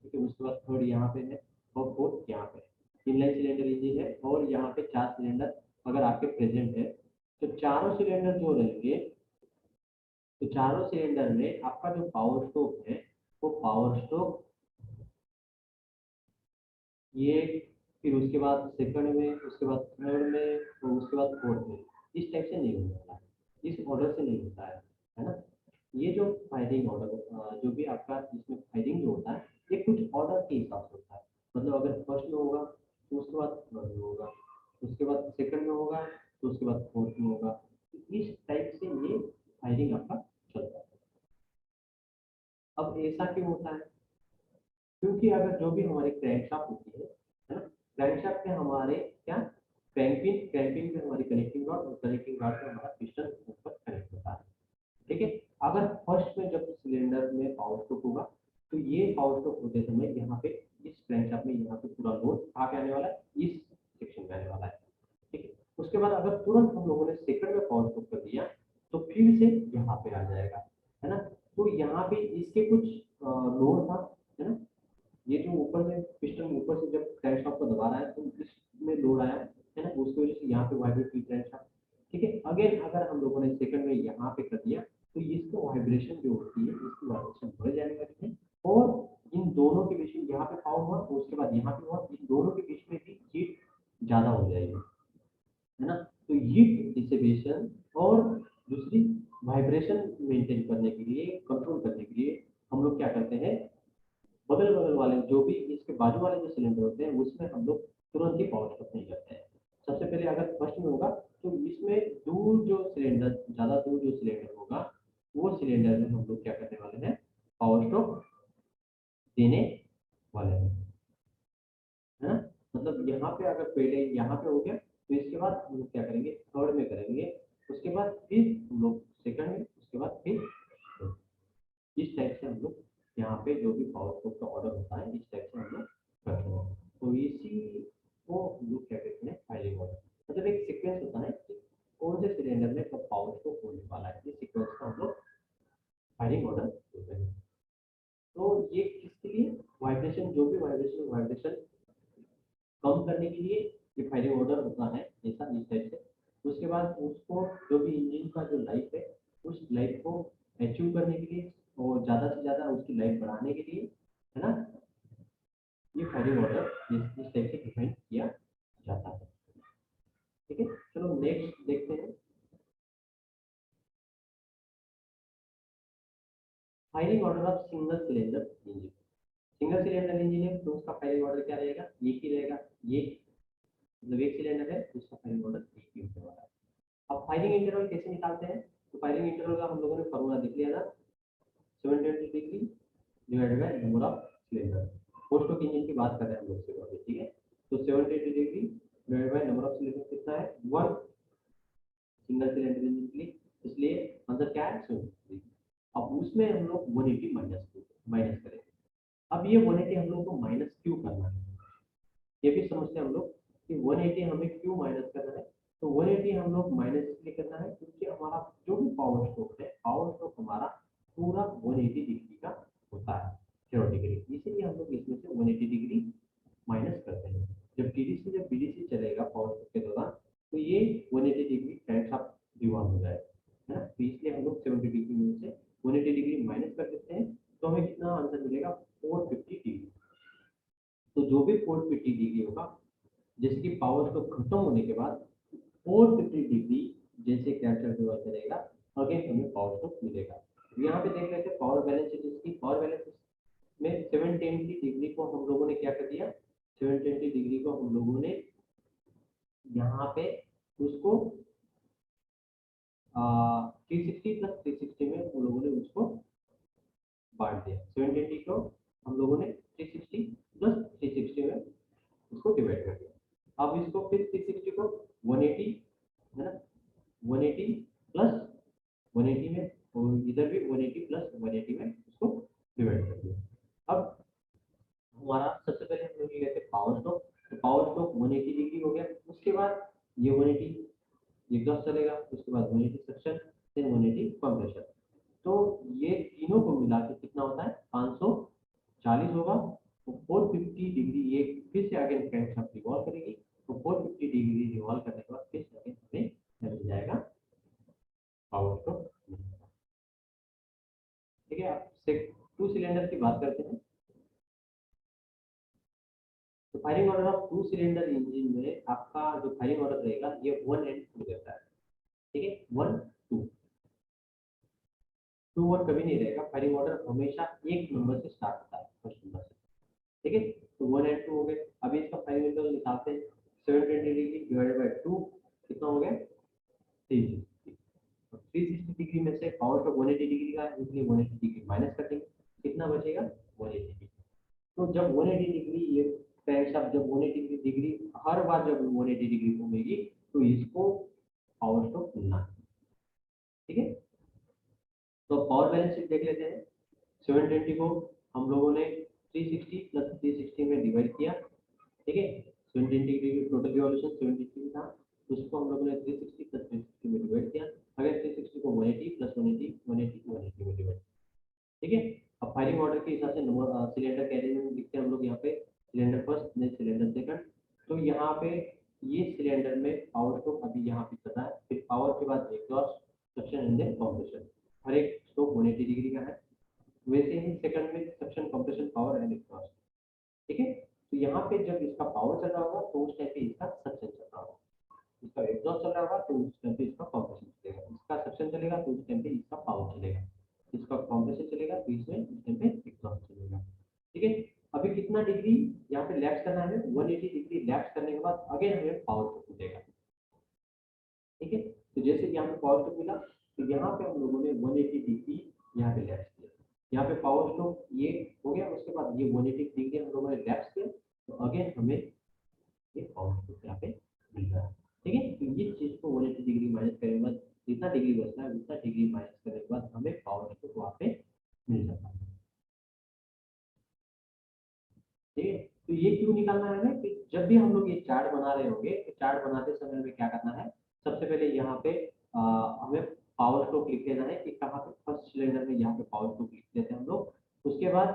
ठीक है, उसके बाद थर्ड यहाँ पे है और फोर्थ यहाँ पे। इनलाइन सिलेंडर इंजन है और यहाँ पे 4 सिलेंडर अगर आपके प्रेजेंट है, तो चारों सिलेंडर जो रहेंगे, तो चारों सिलेंडर में आपका जो पावर स्ट्रोक है वो पावर स्ट्रोक ये, फिर उसके बाद सेकंड में, उसके बाद थर्ड में और उसके बाद फोर्थ में, इस टाइप से नहीं होता है, इस ऑर्डर से नहीं होता है ना। ये जो फायरिंग ऑर्डर जो भी आपका इसमें फायरिंग जो होता है ये कुछ ऑर्डर के हिसाब से होता है, मतलब अगर फर्स्ट में होगा तो उसके बाद थर्ड में होगा, उसके बाद सेकंड में होगा तो उसके बाद फोर्थ में होगा, इस टाइप से ये फायरिंग आपका चलता है। अब ऐसा क्यों होता है, क्योंकि अगर जो भी हमारी क्रैंकशाफ्ट होती है ना, क्रैंकशाफ्ट में हमारे क्या क्रैंकपिन, क्रैंकपिन में हमारी कनेक्टिंग रॉड और कनेक्टिंग रॉड में हमारा पिस्टन ऊपर कनेक्ट होता है, ठीक है। अगर फर्स्ट में जब सिलेंडर में पावर स्ट्रोक होगा तो ये पावर स्ट्रोक होते समय यहाँ पे इस क्रैंकशाफ्ट में यहाँ पे पूरा लोड कहाँ पे आने वाला है, इस सेक्शन में आने वाला है। ठीक है, उसके बाद अगर तुरंत हम लोगों ने सेकंड में पावर स्ट्रोक कर दिया तो फिर से यहाँ पे आ जाएगा, है ना। तो यहाँ पे इसके कुछ लोड था, है ना, ये जो ऊपर से पिस्टन ऊपर से जब क्रैंकशाफ्ट को दबा रहा है तो इसमें लोड आया, है ना, उसकी वजह से यहाँ पे वाइब्रेट हुई क्रैंकशाफ्ट। ठीक है, अगेन अगर हम लोगों ने सेकंड में यहाँ पे कर दिया तो इसको वाइब्रेशन जो होती है इसकी वाइब्रेशन बढ़ जाने वाली है, और इन दोनों के बीच में यहाँ पे पावर हुआ तो उसके बाद यहाँ पे हुआ, इन दोनों के बीच में भी हीट ज्यादा हो जाएगी, है ना। तो हीट डिसिपेशन और दूसरी वाइब्रेशन मेंटेन करने के लिए, कंट्रोल करने के लिए हम लोग क्या करते हैं, बगल बगल वाले जो भी इसके बाजू वाले जो सिलेंडर होते हैं उसमें हम लोग तुरंत ही पावर स्टॉप नहीं करते हैं। सबसे पहले अगर फर्स्ट में होगा तो इसमें दूर जो सिलेंडर, ज्यादा दूर जो सिलेंडर होगा वो सिलेंडर में हम लोग क्या करने वाले हैं, पावर स्टॉप देने वाले हैं, है ना। मतलब यहाँ पे अगर पहले यहाँ पे हो गया तो इसके बाद हम लोग क्या करेंगे, थर्ड में करेंगे, उसके बाद फिर हम लोग सेकंड में, उसके बाद फिर third। इस टाइप से हम लोग यहाँ पे जो भी पावर स्टॉप का ऑर्डर होता है इस टाइप से हम लोग करते हैं। तो इसी को हम लोग क्या कहते हैं, फायरिंग ऑर्डर। मतलब एक सीक्वेंस होता है कि कौन से सिलेंडर में कब पावर स्टॉप होने वाला है, इस सीक्वेंस का हम लोग फायरिंग ऑर्डर होते हैं। तो ये किसके लिए, वाइब्रेशन, जो भी वाइब्रेशन वाइब्रेशन कम करने के लिए ये फायरिंग ऑर्डर होता है ऐसा, इस टाइप से। उसके बाद उसको जो भी इंजन का जो लाइफ है उस लाइफ को अचीव करने के लिए और ज़्यादा से ज़्यादा उसकी लाइफ बढ़ाने के लिए, है ना, ये फायरिंग ऑर्डर इस टाइप से डिफाइन किया जाता है। ठीक है, चलो नेक्स्ट देखते हैं, firing order of single cylinder engine. Single cylinder engine है तो उसका फायरिंग ऑर्डर क्या रहेगा, एक ही रहेगा, ये मतलब एक सिलेंडर है तो उसका फायरिंग ऑर्डर एक ही होने वाला है। अब फायरिंग इंटरवल कैसे निकालते हैं, तो फायरिंग इंटरवल का हम लोगों ने फॉर्मूला देख लिया था, 720 degree divided by number of cylinder. Four stroke engine की बात कर रहे हैं हम लोग सिर्फ अभी, ठीक है। तो 720 degree divided by number of cylinder कितना है, वन, सिंगल सिलेंडर इंजन के लिए, इसलिए आंसर क्या है, 720। अब उसमें हम लोग 180 माइनस करेंगे। अब ये 180 हम लोग को माइनस क्यों करना है, ये भी समझते हैं हम लोग कि 180 हमें क्यों माइनस करना है। तो 180 हम लोग माइनस इसलिए करना है क्योंकि हमारा जो भी पावर स्ट्रोक है, पावर स्ट्रोक हमारा पूरा 180 डिग्री का होता है थ्योरेटिकली, इसीलिए हम लोग इसमें से 180 डिग्री माइनस करते हैं। जब टीडीसी जब बीडीसी चलेगा पावर स्ट्रोक के दौरान तो ये 180 डिग्री क्रैंकशाफ्ट डिवाल हो जाएगा, है ना। तो इसलिए हम लोग 70 डिग्री में से 180 डिग्री माइनस कर देते हैं तो हमें कितना आंसर मिलेगा, 450 डिग्री। तो जो भी 450 डिग्री होगा, जैसे कि पावर स्ट्रोक खत्म होने के बाद 450 डिग्री जैसे कैप्चर डिवाइस करेगा, अगेन हमें पावर स्ट्रोक मिलेगा। तो यहाँ पे देख लेते हैं पावर बैलेंस शीट, इसकी पावर बैलेंस में 720 डिग्री को हम लोगों ने क्या कर दिया, 720 डिग्री को हम लोगों ने यहाँ पे उसको 360 प्लस 360 में हम लोगों ने उसको बांट दिया, 720 को हम लोगों ने 360 प्लस 360 में उसको डिवाइड कर दिया। अब इसको फिर 360 को 180, है ना, 180 प्लस 180 में, और इधर भी 180 प्लस 180 में उसको डिवाइड कर दिया। अब हमारा सबसे पहले हम लोग ये लेते हैं पावर स्ट्रोक, तो पावर स्ट्रोक 180 डिग्री हो गया, उसके बाद ये 180 एग्जॉस्ट चलेगा, उसके बाद 180 सक्शन, देन 180 कंप्रेशन। तो ये तीनों को मिला के कितना होता है, 540 होगा। तो 450 डिग्री ये फिर से अगेन क्रैंकशाफ्ट रिवॉल्व करेगी, तो 450 डिग्री रिवॉल्व करने के बाद फिर से अगेन हमें मिल जाएगा पावर स्ट्रोक। ठीक है, आप टू सिलेंडर की बात करते हैं। तो firing order of two cylinder engine में आपका जो फायरिंग ऑर्डर रहेगा ये 1 एंड 2 रहता है। ठीक है, 1 2, 2 1 कभी नहीं रहेगा, फायरिंग ऑर्डर हमेशा एक नंबर से स्टार्ट होता है, फर्स्ट नंबर से। ठीक है, तो 1 एंड 2 हो गए। अभी इसका फायरिंग इंटरवल निकालते हैं, 720 डिग्री डिवाइडेड बाय 2 कितना हो गया, 360। 360 डिग्री में से पावर स्ट्रोक 180 डिग्री का है, इसलिए 180 डिग्री माइनस कर देंगे, कितना बचेगा, 180 डिग्री। तो जब 180 डिग्री ये क्रैंकशाफ्ट जब 180 डिग्री हर बार जब 180 डिग्री घूमेगी तो इसको पावर स्ट्रोक मिलना है। ठीक है, तो पावर बैलेंस शीट देख लेते हैं। 720 को हम लोगों ने 360 प्लस 360 में डिवाइड किया, ठीक है। 17 डिग्री की टोटल रिवॉल्यूशन 17 डिग्री था, उसको हम लोगों ने 360 प्लस 360 में डिवाइड किया। अगर 360 को 180 प्लस 180 180 180 में डिवाइड, ठीक है। अब फायरिंग ऑर्डर के हिसाब से नंबर सिलेंडर के अरेंजमेंट लिखते हैं हम लोग यहाँ पे, cylinder first then cylinder second. तो यहाँ पे ये सिलेंडर में पावर स्ट्रोक अभी यहाँ पे पता है, फिर पावर के बाद exhaust, suction and then compression. हर एक स्ट्रोक 180 डिग्री का है। वैसे ही सेकंड में suction, compression, power and exhaust, ठीक है। तो यहाँ पे जब इसका पावर चल रहा होगा तो उस टाइम पे इसका सक्शन चल रहा होगा, इसका एग्जॉस्ट चल रहा होगा तो उस टाइम पे इसका कंप्रेशन चलेगा, इसका सक्शन चलेगा तो उस टाइम पे इसका पावर चलेगा, इसका कंप्रेशन चलेगा तो इसमें उस टाइम पे एग्जॉस्ट चलेगा, ठीक है। अभी कितना डिग्री यहाँ पे लैप्स करना है, 180 डिग्री लैप्स करने के बाद अगेन हमें पावर स्ट्रोक मिलेगा, ठीक है। तो जैसे यहाँ पे पावर स्ट्रोक मिला तो यहाँ पे हम लोगों ने 180 डिग्री यहाँ पे लैप्स किया, यहाँ पे पावर स्ट्रोक ये हो गया, उसके बाद ये 180 डिग्री हम लोगों ने लैप्स किया, तो अगेन हमें ये पावर स्ट्रोक यहाँ पे मिल रहा है, ठीक है। तो ये चीज को 180 डिग्री माइनस करने के बाद जितना डिग्री बचता है उतना डिग्री माइनस करने के बाद हमें पावर स्ट्रोक वहाँ पे मिल जाता है, ठीक है। तो ये क्यों निकालना है हमें कि जब भी हम लोग ये चार्ट बना रहे होंगे तो चार्ट बनाते समय हमें क्या करना है, सबसे पहले यहाँ पे हमें पावर स्ट्रोक लिख लेना है कि कहाँ पे फर्स्ट सिलेंडर में यहाँ पे पावर स्ट्रोक लिख लेते हैं हम लोग। उसके बाद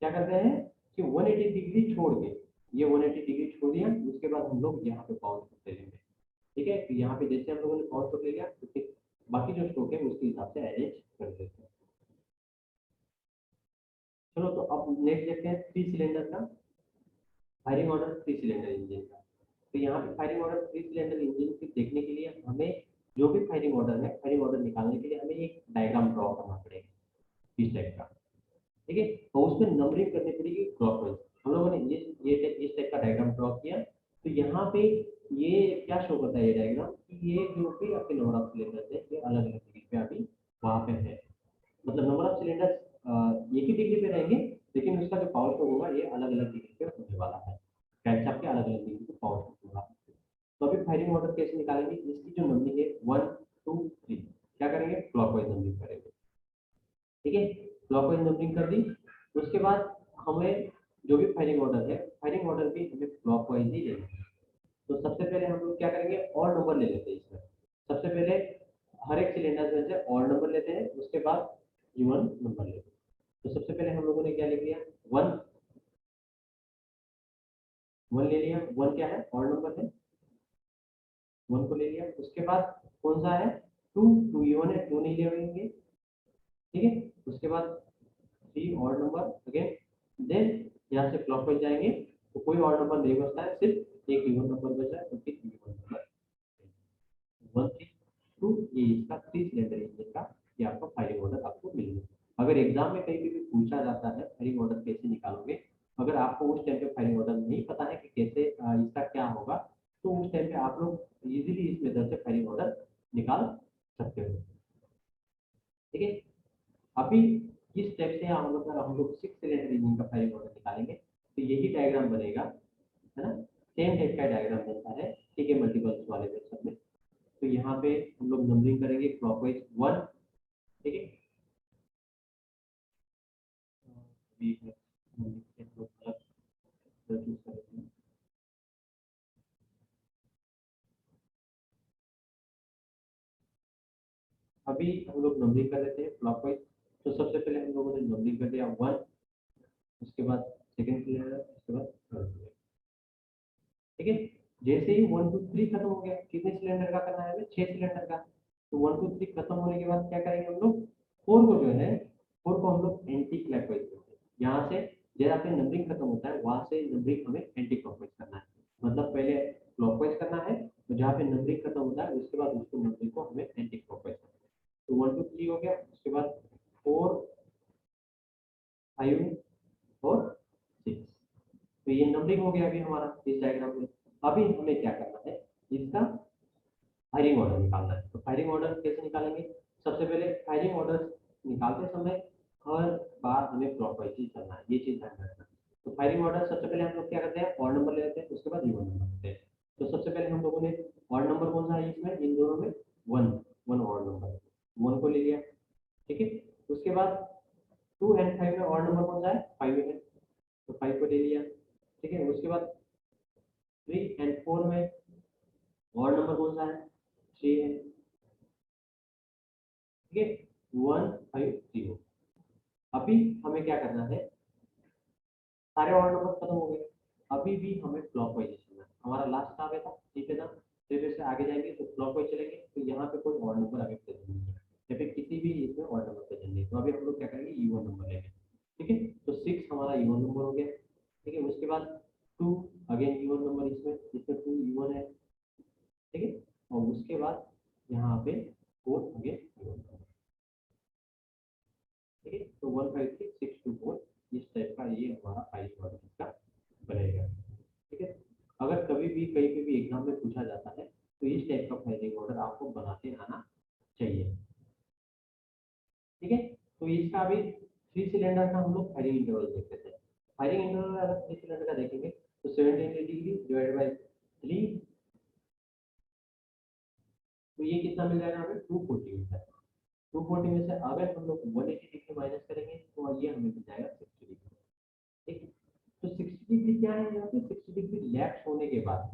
क्या करते हैं कि 180 डिग्री छोड़ के, ये 180 डिग्री छोड़ दिया, उसके बाद हम लोग यहाँ पे पावर स्ट्रोक ले लेंगे, ठीक है। तो यहाँ पे जैसे हम लोगों ने पावर स्ट्रोक ले लिया तो फिर बाकी जो स्ट्रोक है उसके हिसाब से अरेंज कर देते हैं। चलो तो अब नेक्स्ट देखते हैं 3 सिलेंडर का फायरिंग ऑर्डर 3 सिलेंडर इंजन का। तो यहाँ पे फायरिंग ऑर्डर 3 सिलेंडर इंजन की देखने के लिए हमें जो भी फायरिंग ऑर्डर है, फायरिंग ऑर्डर निकालने के लिए हमें एक डायग्राम ड्रॉ करना पड़ेगा इस टाइप का, ठीक है। तो उसमें नंबरिंग करनी पड़ेगी क्लॉकवाइज। हम लोगों ने ये इस टाइप का डायग्राम ड्रॉ किया, तो यहाँ पे ये क्या शो करता है ये डायग्राम कि ये जो भी आपके नंबर ऑफ सिलेंडर्स है ये अलग अलग डिग्री पे अभी वहाँ पे है, मतलब नंबर ऑफ सिलेंडर्स एक ही डिग्री पे रहेंगे, लेकिन उसका जो पावर स्ट्रोक होगा ये अलग अलग डिग्री पे होने वाला है, कैचअप के अलग अलग डिग्री पे पावर स्ट्रोक होगा। तो अभी फायरिंग ऑर्डर कैसे निकालेंगे, इसकी जो नंबरिंग है 1 2 3 क्या करेंगे, क्लॉकवाइज नंबरिंग करेंगे, ठीक है। क्लॉकवाइज नंबरिंग कर दी, उसके बाद हमें जो भी फायरिंग ऑर्डर है, फायरिंग ऑर्डर भी हमें क्लॉकवाइज ही लेना है। तो सबसे पहले हम लोग क्या करेंगे, और नंबर ले लेते हैं इसमें। सबसे पहले हर एक सिलेंडर में से और नंबर लेते हैं, उसके बाद इवन नंबर लेते हैं। तो सबसे पहले हम लोगों ने क्या लिख लिया, वन, वन ले लिया, वन क्या है और नंबर है, वन को ले लिया। उसके बाद कौन सा है, टू, टू इवन है, टू नहीं लेंगे, ठीक है। उसके बाद थ्री और नंबर अगेन, देन यहाँ से क्लॉकवाइज जाएंगे तो कोई और नंबर नहीं बचता है, सिर्फ एक इवन नंबर बचा है, तो फिर इवन नंबर 1 3 2, ये इसका 3 सिलेंडर इंजन का ये आपका फायरिंग ऑर्डर आपको मिलेगा। अगर एग्जाम में कहीं पे भी पूछा जाता है फायरिंग ऑर्डर कैसे निकालोगे, अगर आपको उस टाइम पे फायरिंग ऑर्डर नहीं पता है कि कैसे इसका क्या होगा, तो उस टाइम पे आप लोग इजीली इस मेथड से फायरिंग ऑर्डर निकाल सकते हो, ठीक है। अभी इस स्टेप से हम लोग 6 सिलेंडर इंजन का फायरिंग ऑर्डर निकालेंगे, तो यही डायग्राम बनेगा, है ना। सेम टाइप का डायग्राम बनता है, ठीक है, मल्टीपल्स वाले मेथड में। तो यहाँ पे हम लोग नंबरिंग करेंगे क्लॉकवाइज 1, ठीक है। अभी एक मिनट, हम लोग अलग चूज कर लेते हैं। अभी हम लोग नंबरिंग कर लेते हैं क्लॉकवाइज। तो सबसे पहले हम लोगों ने नंबरिंग कर दिया 1, उसके बाद सेकंड सिलेंडर, उसके बाद थर्ड सिलेंडर, ठीक है। जैसे ही 1 2 3 खत्म हो गया, कितने सिलेंडर का करना है हमें, 6 सिलेंडर का। तो 1 2 3 खत्म होने के बाद क्या करेंगे हम लोग, 4 को जो है, 4 को हम लोग एंटी क्लॉकवाइज करते हैं। यहाँ से जहाँ पे नंबरिंग खत्म होता है वहां से नंबरिंग हमें एंटी क्लॉकवाइज करना है, मतलब पहले क्लॉकवाइज करना है, तो जहाँ पे नंबरिंग खत्म होता है उसके बाद उसको नंबरिंग को हमें एंटी क्लॉकवाइज करना है। तो 1 2 3 हो गया, उसके बाद 4 5 और 6, तो ये नंबरिंग हो गया अभी हमारा इस डायग्राम में। अभी हमें क्या करना है, इसका फायरिंग ऑर्डर निकालना है। तो फायरिंग ऑर्डर कैसे निकालेंगे, सबसे पहले फायरिंग ऑर्डर निकालते समय हर बार हमें क्लॉकवाइज ही चलना है, ये चीज ध्यान रखना है। तो फायरिंग ऑर्डर सबसे पहले हम लोग क्या करते हैं, और नंबर ले लेते हैं, उसके बाद इवन नंबर लेते हैं। तो सबसे पहले हम लोगों ने और नंबर कौन सा है इसमें, इन दोनों में वन, वन और नंबर, वन को ले लिया, ठीक है। उसके बाद 2 एंड 5 में ऑड नंबर कौन सा है? 5 है, तो 5 को ले लिया। ठीक है, उसके बाद 3 एंड 4 में ऑड नंबर कौन सा है? 3 है। ठीक है, 1 5 0। अभी हमें क्या करना है, सारे ऑड नंबर खत्म हो गए, अभी भी हमें क्लॉकवाइज चलना है। हमारा लास्ट कहाँ पे था? ठीक है ना, जैसे से आगे जाएंगे तो क्लॉकवाइज चलेंगे, तो यहाँ पे कोई ऑड नंबर आगे प्रेजेंट नहीं है या फिर किसी भी इसमें ऑड नंबर प्रेजेंट नहीं है, तो अभी हम लोग क्या करेंगे, इवन नंबर लेंगे। ठीक है, तो 6 हमारा इवन नंबर हो गया। ठीक है, उसके बाद 2 अगेन इवन नंबर, इसमें 2 इवन है। ठीक है, और उसके बाद यहाँ पे 4 अगेन इवन नंबर। ठीक है, तो 1 5 6 6 2 4 इस टाइप का ये हमारा फाइव ऑर्डर का बनेगा। ठीक है, अगर कभी भी कहीं पे भी एग्जाम में पूछा जाता है तो इस टाइप का फाइलिंग ऑर्डर आपको बनाते आना चाहिए। ठीक है, तो इसका अभी 3 सिलेंडर का हम लोग फायरिंग इंटरवल देखते थे। फायरिंग इंटरवल अगर 3 सिलेंडर का देखेंगे तो 17 डिग्री डिवाइडेड बाई 3, तो ये कितना मिल जाएगा हमें? 240 मिलता है। 240 में से अगर हम लोग 180 डिग्री माइनस करेंगे तो ये हमें मिल जाएगा 60 डिग्री। ठीक है, तो 60 डिग्री क्या है यहाँ पे? 60 डिग्री लेफ्ट होने के बाद,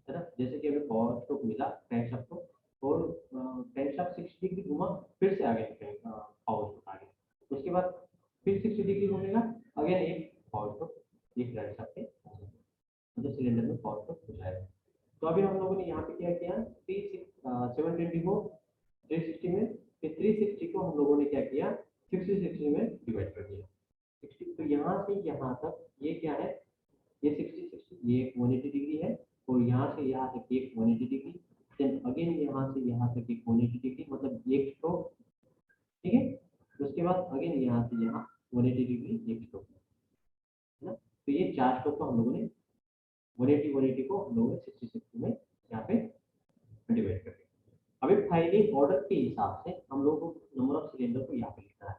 है ना, जैसे कि हमें पावर स्ट्रोक मिला क्रैंकशाफ्ट को, और क्रैंकशाफ्ट 60 डिग्री घुमा, फिर से आगे पावर स्ट्रोक आ गया, उसके बाद फिर 60 डिग्री घूमेगा, अगेन एक पावर स्ट्रोक, ये क्रैंकशाफ्ट के मतलब सिलेंडर में पावर स्ट्रोक हो जाएगा। तो अभी हम लोगों ने यहाँ पे क्या किया, 720 को 360 में, फिर 360 को हम लोगों ने क्या किया, 60 में डिवाइड कर दिया। 60, तो यहाँ से यहाँ तक ये क्या है, ये 60 ये 180 डिग्री है, और यहाँ से यहाँ तक एक 180 डिग्री, देन अगेन यहाँ से यहाँ तक एक 180 डिग्री, मतलब एक स्ट्रोक। ठीक है, उसके बाद अगेन यहाँ से यहाँ 180 डिग्री एक स्ट्रोक, है ना, तो ये 4 स्ट्रोक को हम लोगों ने 180 को हम लोगों ने 60 में यहाँ पे डिवाइड कर दिया। अभी फाइलिंग ऑर्डर के हिसाब से हम लोगों को नंबर ऑफ सिलेंडर को यहाँ पे लिखना है,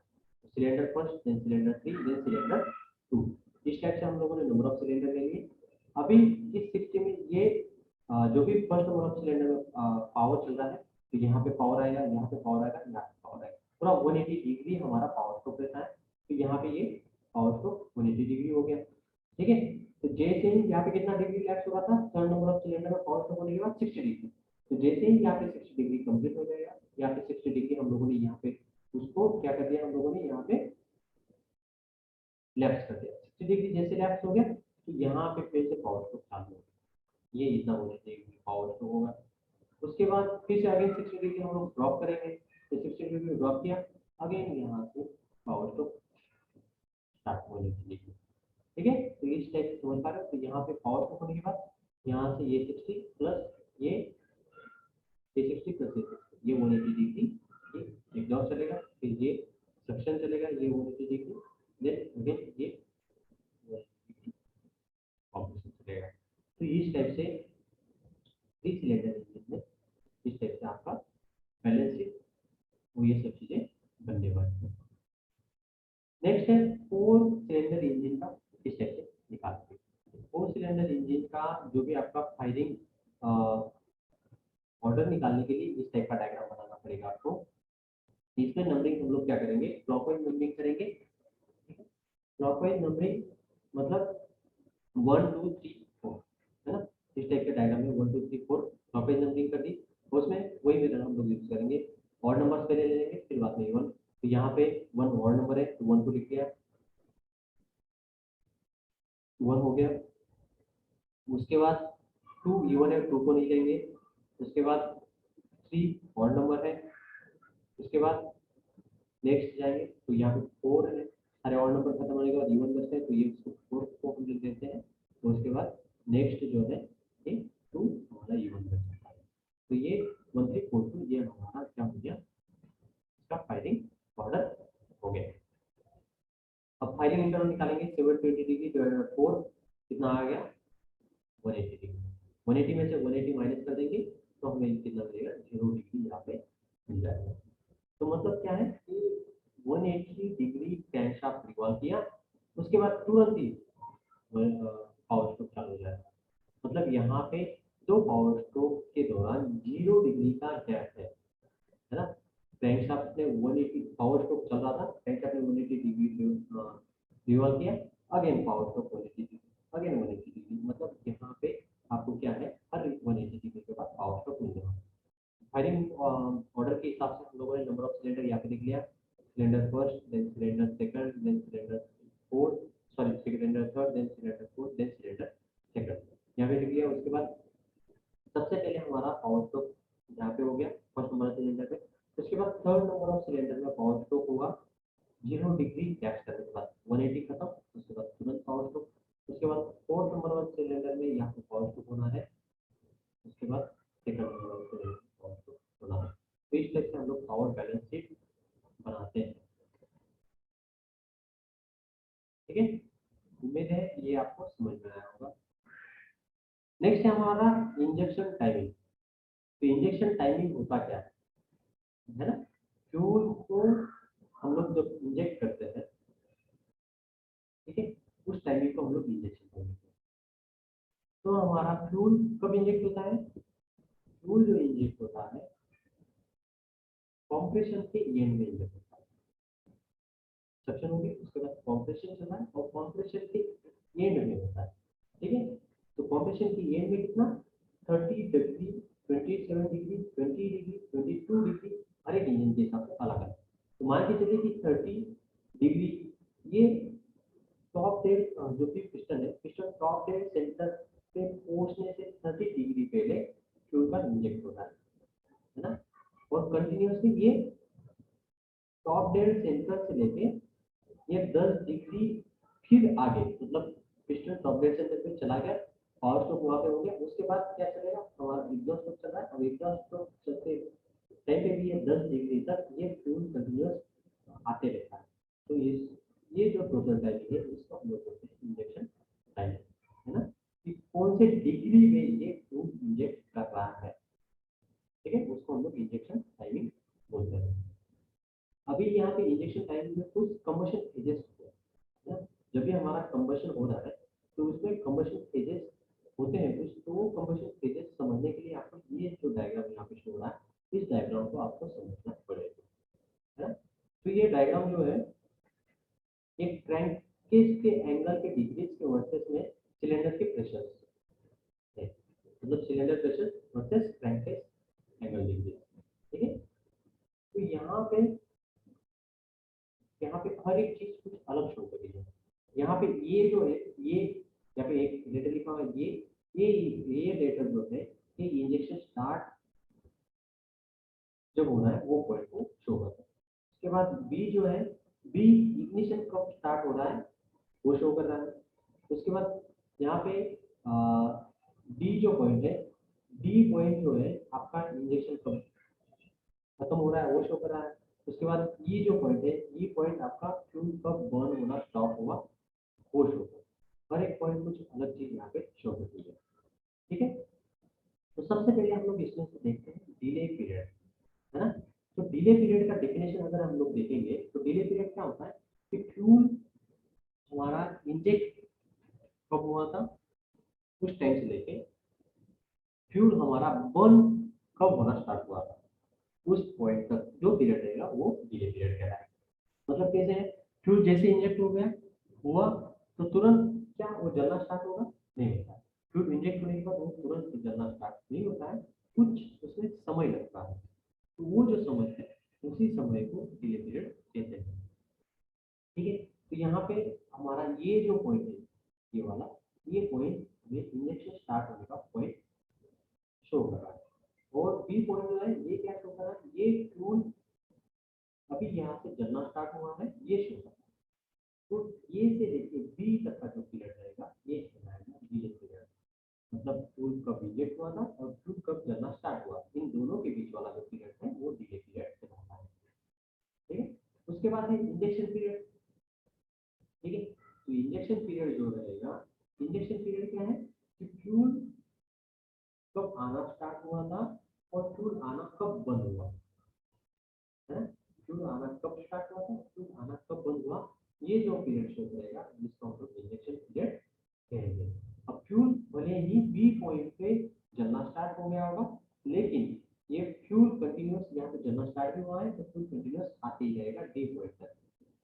cylinder first, then cylinder 3, then cylinder 2, इस टाइप से हम लोगों ने नंबर ऑफ सिलेंडर ले लिए। अभी इस 60 में ये जो भी फर्स्ट नंबर ऑफ सिलेंडर में पावर चल रहा है, तो यहाँ पे पावर आएगा, यहाँ पे पावर आएगा, यहाँ पे पावर आएगा, पूरा 180 डिग्री हमारा पावर स्ट्रोक रहता है, तो यहाँ पे ये पावर स्ट्रोक 180 डिग्री हो गया। ठीक है, तो जैसे ही यहाँ पे कितना डिग्री लैप्स हो रहा था, थर्ड नंबर ऑफ सिलेंडर में पावर स्ट्रोक होने के बाद 60 डिग्री, तो जैसे ही यहाँ पे 60 डिग्री कंप्लीट हो जाएगा, यहाँ पे 60 डिग्री हम लोगों ने यहाँ पे उसको क्या कर दिया, हम लोगों ने यहाँ पे लैप्स कर दिया। 60 डिग्री जैसे लैप्स हो गया, तो यहाँ पे फिर से पावर स्ट्रोक चालू होगा, ये इतना होना चाहिए पावर स्ट्रोक होगा। उसके बाद फिर से अगेन 60 डिग्री हम लोग ड्रॉप करेंगे, तो 60 डिग्री ड्रॉप किया, अगेन यहाँ से पावर स्ट्रोक स्टार्ट होने के लिए। ठीक है, तो इस टाइप से समझ पा रहे हो, तो यहाँ पे पावर स्ट्रोक होने के बाद यहाँ से ये 60 प्लस ये 60 प्लस ये 180 डिग्री, ये एग्जॉस्ट चलेगा, फिर ये सक्शन चलेगा, ये 180 डिग्री, देन अगेन ये ऑपरेशन चलेगा। तो इस टाइप से 3 सिलेंडर इंजन में इस टाइप से आपका बैलेंस शीट वो ये सब चीजें बनने वाली है। नेक्स्ट है 4 सिलेंडर इंजन का, इस टाइप से निकालते हैं। 4 सिलेंडर इंजन का जो भी आपका फायरिंग ऑर्डर निकालने के लिए इस टाइप का डायग्राम बनाना पड़ेगा आपको। इसमें नंबरिंग हम लोग क्या करेंगे, क्लॉकवाइज नंबरिंग करेंगे। क्लॉकवाइज नंबरिंग मतलब 1 2 3 4, है ना, इस टाइप के डायग्राम में 1 2 3 4 क्लॉकवाइज नंबरिंग कर दी, उसमें वही मेथड हम लोग यूज करेंगे। ऑड नंबर्स पहले ले लेंगे, फिर बाद में इवन, तो यहाँ पे 1 ऑड नंबर है तो 1 को लिख दिया, 1 हो गया। उसके बाद 2 इवन है, 2 को नहीं लेंगे। उसके बाद 3 ऑड नंबर है। उसके बाद नेक्स्ट जाएंगे तो यहाँ पे 4 है, सारे ऑड नंबर खत्म होने के बाद इवन बचते हैं, तो ये उसको 4 को हम लिख देते हैं। तो उसके बाद नेक्स्ट जो है ये 2 हमारा इवन बच जाता है, तो ये 1 3 4 2 ये हमारा क्या हो गया, इसका फायरिंग ऑर्डर हो गया। अब फायरिंग इंटरवल निकालेंगे, 720 डिग्री डिवाइडेड बाय 4 कितना आ गया, 180 डिग्री। 180 में से 180 माइनस कर देंगे तो हमें कितना मिलेगा, 0 डिग्री यहाँ पे मिल जाएगा। तो मतलब क्या है कि 180 डिग्री क्रैंकशाफ्ट रिवॉल्व किया, उसके बाद तुरंत ही पावर स्ट्रोक चालू हो जाएगा। मतलब यहाँ पे दो पावर स्ट्रोक के दौरान 0 डिग्री का गैप है ना, क्रैंकशाफ्ट ने 180 पावर स्ट्रोक चल रहा था, क्रैंकशाफ्ट ने 180 डिग्री से रिवॉल्व किया, again power stroke 180 degree, again 180 degree, मतलब यहाँ पे आपको क्या है, हर 180 डिग्री के बाद पावर स्ट्रोक मिल जाएगा। फायरिंग ऑर्डर के हिसाब से हम लोगों ने नंबर ऑफ सिलेंडर यहाँ पे लिख लिया, cylinder first, then cylinder second, then cylinder fourth, sorry cylinder third, then cylinder fourth, then cylinder second, यहाँ पे लिख लिया। उसके बाद सबसे पहले हमारा पावर स्ट्रोक यहाँ पे हो गया फर्स्ट नंबर सिलेंडर पे। उसके बाद थर्ड नंबर ऑफ सिलेंडर में पावर स्ट्रोक होगा 0 डिग्री गैस करने के बाद 180 खत्म, उसके बाद तुरंत पावर स्ट्रोक। उसके बाद फोर्थ नंबर ऑफ सिलेंडर में यहाँ पे पावर स्ट्रोक होना है, उसके बाद second number of cylinder power stroke होना है। तो इस टाइप से हम लोग पावर बैलेंस शीट बनाते हैं। ठीक है, उम्मीद है ये आपको समझ में आया होगा। नेक्स्ट है हमारा इंजेक्शन टाइमिंग। तो इंजेक्शन टाइमिंग होता क्या है ना, फ्यूल को हम लोग जब इंजेक्ट करते हैं, ठीक है, उस टाइमिंग को हम लोग इंजेक्शन टाइमिंग कहते हैं। तो हमारा फ्यूल कब इंजेक्ट होता है, फ्यूल जो इंजेक्ट होता है कंप्रेशन के एंड में इंजेक्ट होता है। सक्शन होगी, उसके बाद कंप्रेशन चलना है और कंप्रेशन के एंड में होता है। ठीक है, तो कंप्रेशन की एंड में कितना 30 डिग्री, 27 डिग्री, 20 डिग्री, 22 डिग्री, हर एक इंजन के हिसाब से अलग है। तो मान के चलिए कि 30 डिग्री, ये टॉप डेड जो भी पिस्टन है, पिस्टन टॉप डेड सेंटर पे पहुंचने से 30 डिग्री पहले फ्यूल का इंजेक्ट होता है ना, और कंटिन्यूसली ये टॉप डेड सेंटर से लेके ये 10 डिग्री फिर आगे, मतलब पिस्टन टॉप डेड सेंटर पे चला गया, पावर स्ट्रोक वहां पे हो गया, उसके बाद क्या चलेगा, हमारा एग्जॉस्ट स्ट्रोक चल रहा है, और एग्जॉस्ट स्ट्रोक चलते टाइम पे भी ये 10 डिग्री तक ये फ्यूल कंटिन्यूस आते रहता है। तो ये जो टोटल टाइमिंग है इसको हम लोग बोलते हैं इंजेक्शन टाइमिंग, है ना, कि कौन से डिग्री में ये फ्यूल इंजेक्ट कर रहा है। ठीक है, उसको हम लोग इंजेक्शन टाइमिंग बोलते हैं। अभी यहाँ पे इंजेक्शन टाइमिंग में कुछ कंबशन फेजेस होते हैं ना, जब भी हमारा कंबशन हो रहा है तो उसमें कंबशन फेजेस होते हैं कुछ, तो वो कंबशन फेजेस समझने के लिए आपको ये जो डायग्राम यहाँ पे शो हो रहा है, इस डायग्राम को आपको समझना पड़ेगा, है ना। तो ये डायग्राम जो है एक क्रैंकेज के एंगल के डिक्रीज के वर्सेस में सिलेंडर के प्रेशर है, मतलब cylinder pressure versus क्रैंकेज angle decrease. ठीक है, तो यहाँ पे हर एक चीज कुछ अलग शो कर रही है। यहाँ पे ये जो है, ये यहाँ पे एक लेटर लिखा हुआ है, ये लेटर जो है ये इंजेक्शन स्टार्ट जब होना है वो पॉइंट को शो करता है। उसके बाद बी जो है, बी इग्निशन कब स्टार्ट हो रहा है वो शो कर रहा है। उसके बाद यहाँ पे डी जो पॉइंट है, डी पॉइंट जो है आपका इंजेक्शन कब खत्म हो रहा है वो शो कर रहा है। उसके बाद ये जो पॉइंट है, ये पॉइंट आपका फ्यूल कब बर्न होना स्टॉप हुआ वो शो कर, हर एक पॉइंट कुछ अलग चीज यहाँ पे शो करती है। ठीक है, तो सबसे पहले हम लोग इसमें से देखते हैं डिले पीरियड, है ना। तो डिले पीरियड का डेफिनेशन अगर हम लोग देखेंगे तो डिले पीरियड क्या होता है कि फ्यूल हमारा इंजेक्ट कब हुआ था उस टाइम से लेके फ्यूल हमारा बर्न कब होना स्टार्ट हुआ था उस पॉइंट तक जो पीरियड रहेगा वो डिले पीरियड कहलाएगा। मतलब कैसे है, फ्यूल जैसे इंजेक्ट हो गया हुआ तो तुरंत क्या वो जलना स्टार्ट होगा, नहीं होता है। फ्यूल इंजेक्ट होने के बाद वो तुरंत जलना स्टार्ट नहीं होता है, कुछ उसमें समय लगता है। तो वो जो समय है उसी समय को डिले पीरियड कहते हैं। ठीक है, तो यहाँ पे हमारा ये जो पॉइंट है, ये वाला, ये पॉइंट हमें इंजेक्शन स्टार्ट होने का पॉइंट शो कर रहा है। और बी पॉइंट जो है ये क्या शो कर रहा है, ये फ्यूल अभी यहाँ से जलना स्टार्ट हुआ है ये शो कर रहा है। तो ये से देखिए बी तक का जो पीरियड रहेगा ये कहलाएगा डिले पीरियड, मतलब फ्यूल कब इंजेक्ट हुआ था और फ्यूल कब जलना स्टार्ट हुआ, इन दोनों के बीच वाला जो पीरियड है वो डिले पीरियड कहलाता है। ठीक है, उसके बाद है इंजेक्शन पीरियड। ठीक है, तो इंजेक्शन पीरियड जो रहेगा, इंजेक्शन पीरियड क्या है कि फ्यूल कब आना स्टार्ट हुआ था और फ्यूल आना कब बंद हुआ, है ना। फ्यूल आना कब स्टार्ट हुआ था, फ्यूल आना कब बंद हुआ, ये जो पीरियड शो करेगा जिसको हम लोग इंजेक्शन पीरियड कहेंगे। अब फ्यूल भले ही बी पॉइंट पे जलना स्टार्ट हो गया होगा, लेकिन ये फ्यूल कंटिन्यूस यहाँ पे जलना स्टार्ट भी हुआ है तो पॉइंट तक,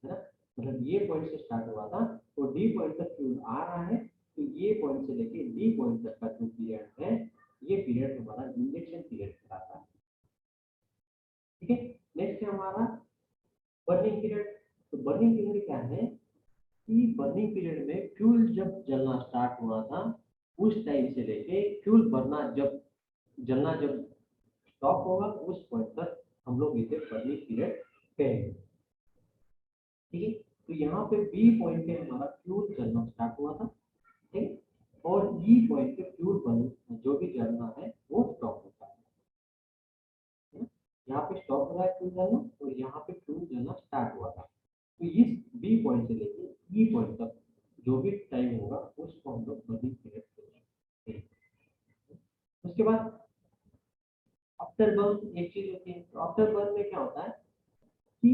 है ना। मतलब ये पॉइंट से स्टार्ट हुआ था और डी पॉइंट तक फ्यूल आ रहा है, तो ये पॉइंट से लेके डी पॉइंट तक का जो पीरियड है, ये पीरियड हमारा इंजेक्शन पीरियड कहलाता है। ठीक है, नेक्स्ट है हमारा बर्निंग पीरियड। तो बर्निंग पीरियड क्या है कि बर्निंग पीरियड में फ्यूल जब जलना स्टार्ट हुआ था उस टाइम से लेके फ्यूल भरना जब जलना जब स्टॉप होगा उस पॉइंट तक हम लोग इसे बर्निंग पीरियड कहेंगे। ठीक है, तो यहाँ पे बी पॉइंट पे हमारा फ्यूल जलना स्टार्ट हुआ था, ठीक, और ई पॉइंट पे फ्यूल बन जो भी जलना है वो स्टॉप होता है। यहाँ पे स्टॉप हो रहा है फ्यूल जलना और यहाँ पे फ्यूल जलना स्टार्ट हुआ था। तो इस बी पॉइंट से लेके ई पॉइंट तक जो भी टाइम होगा उसको हम लोग बर्निंग पीरियड कहेंगे। उसके बाद आफ्टर बर्न एक चीज होती है। तो आफ्टर बर्न में क्या होता है कि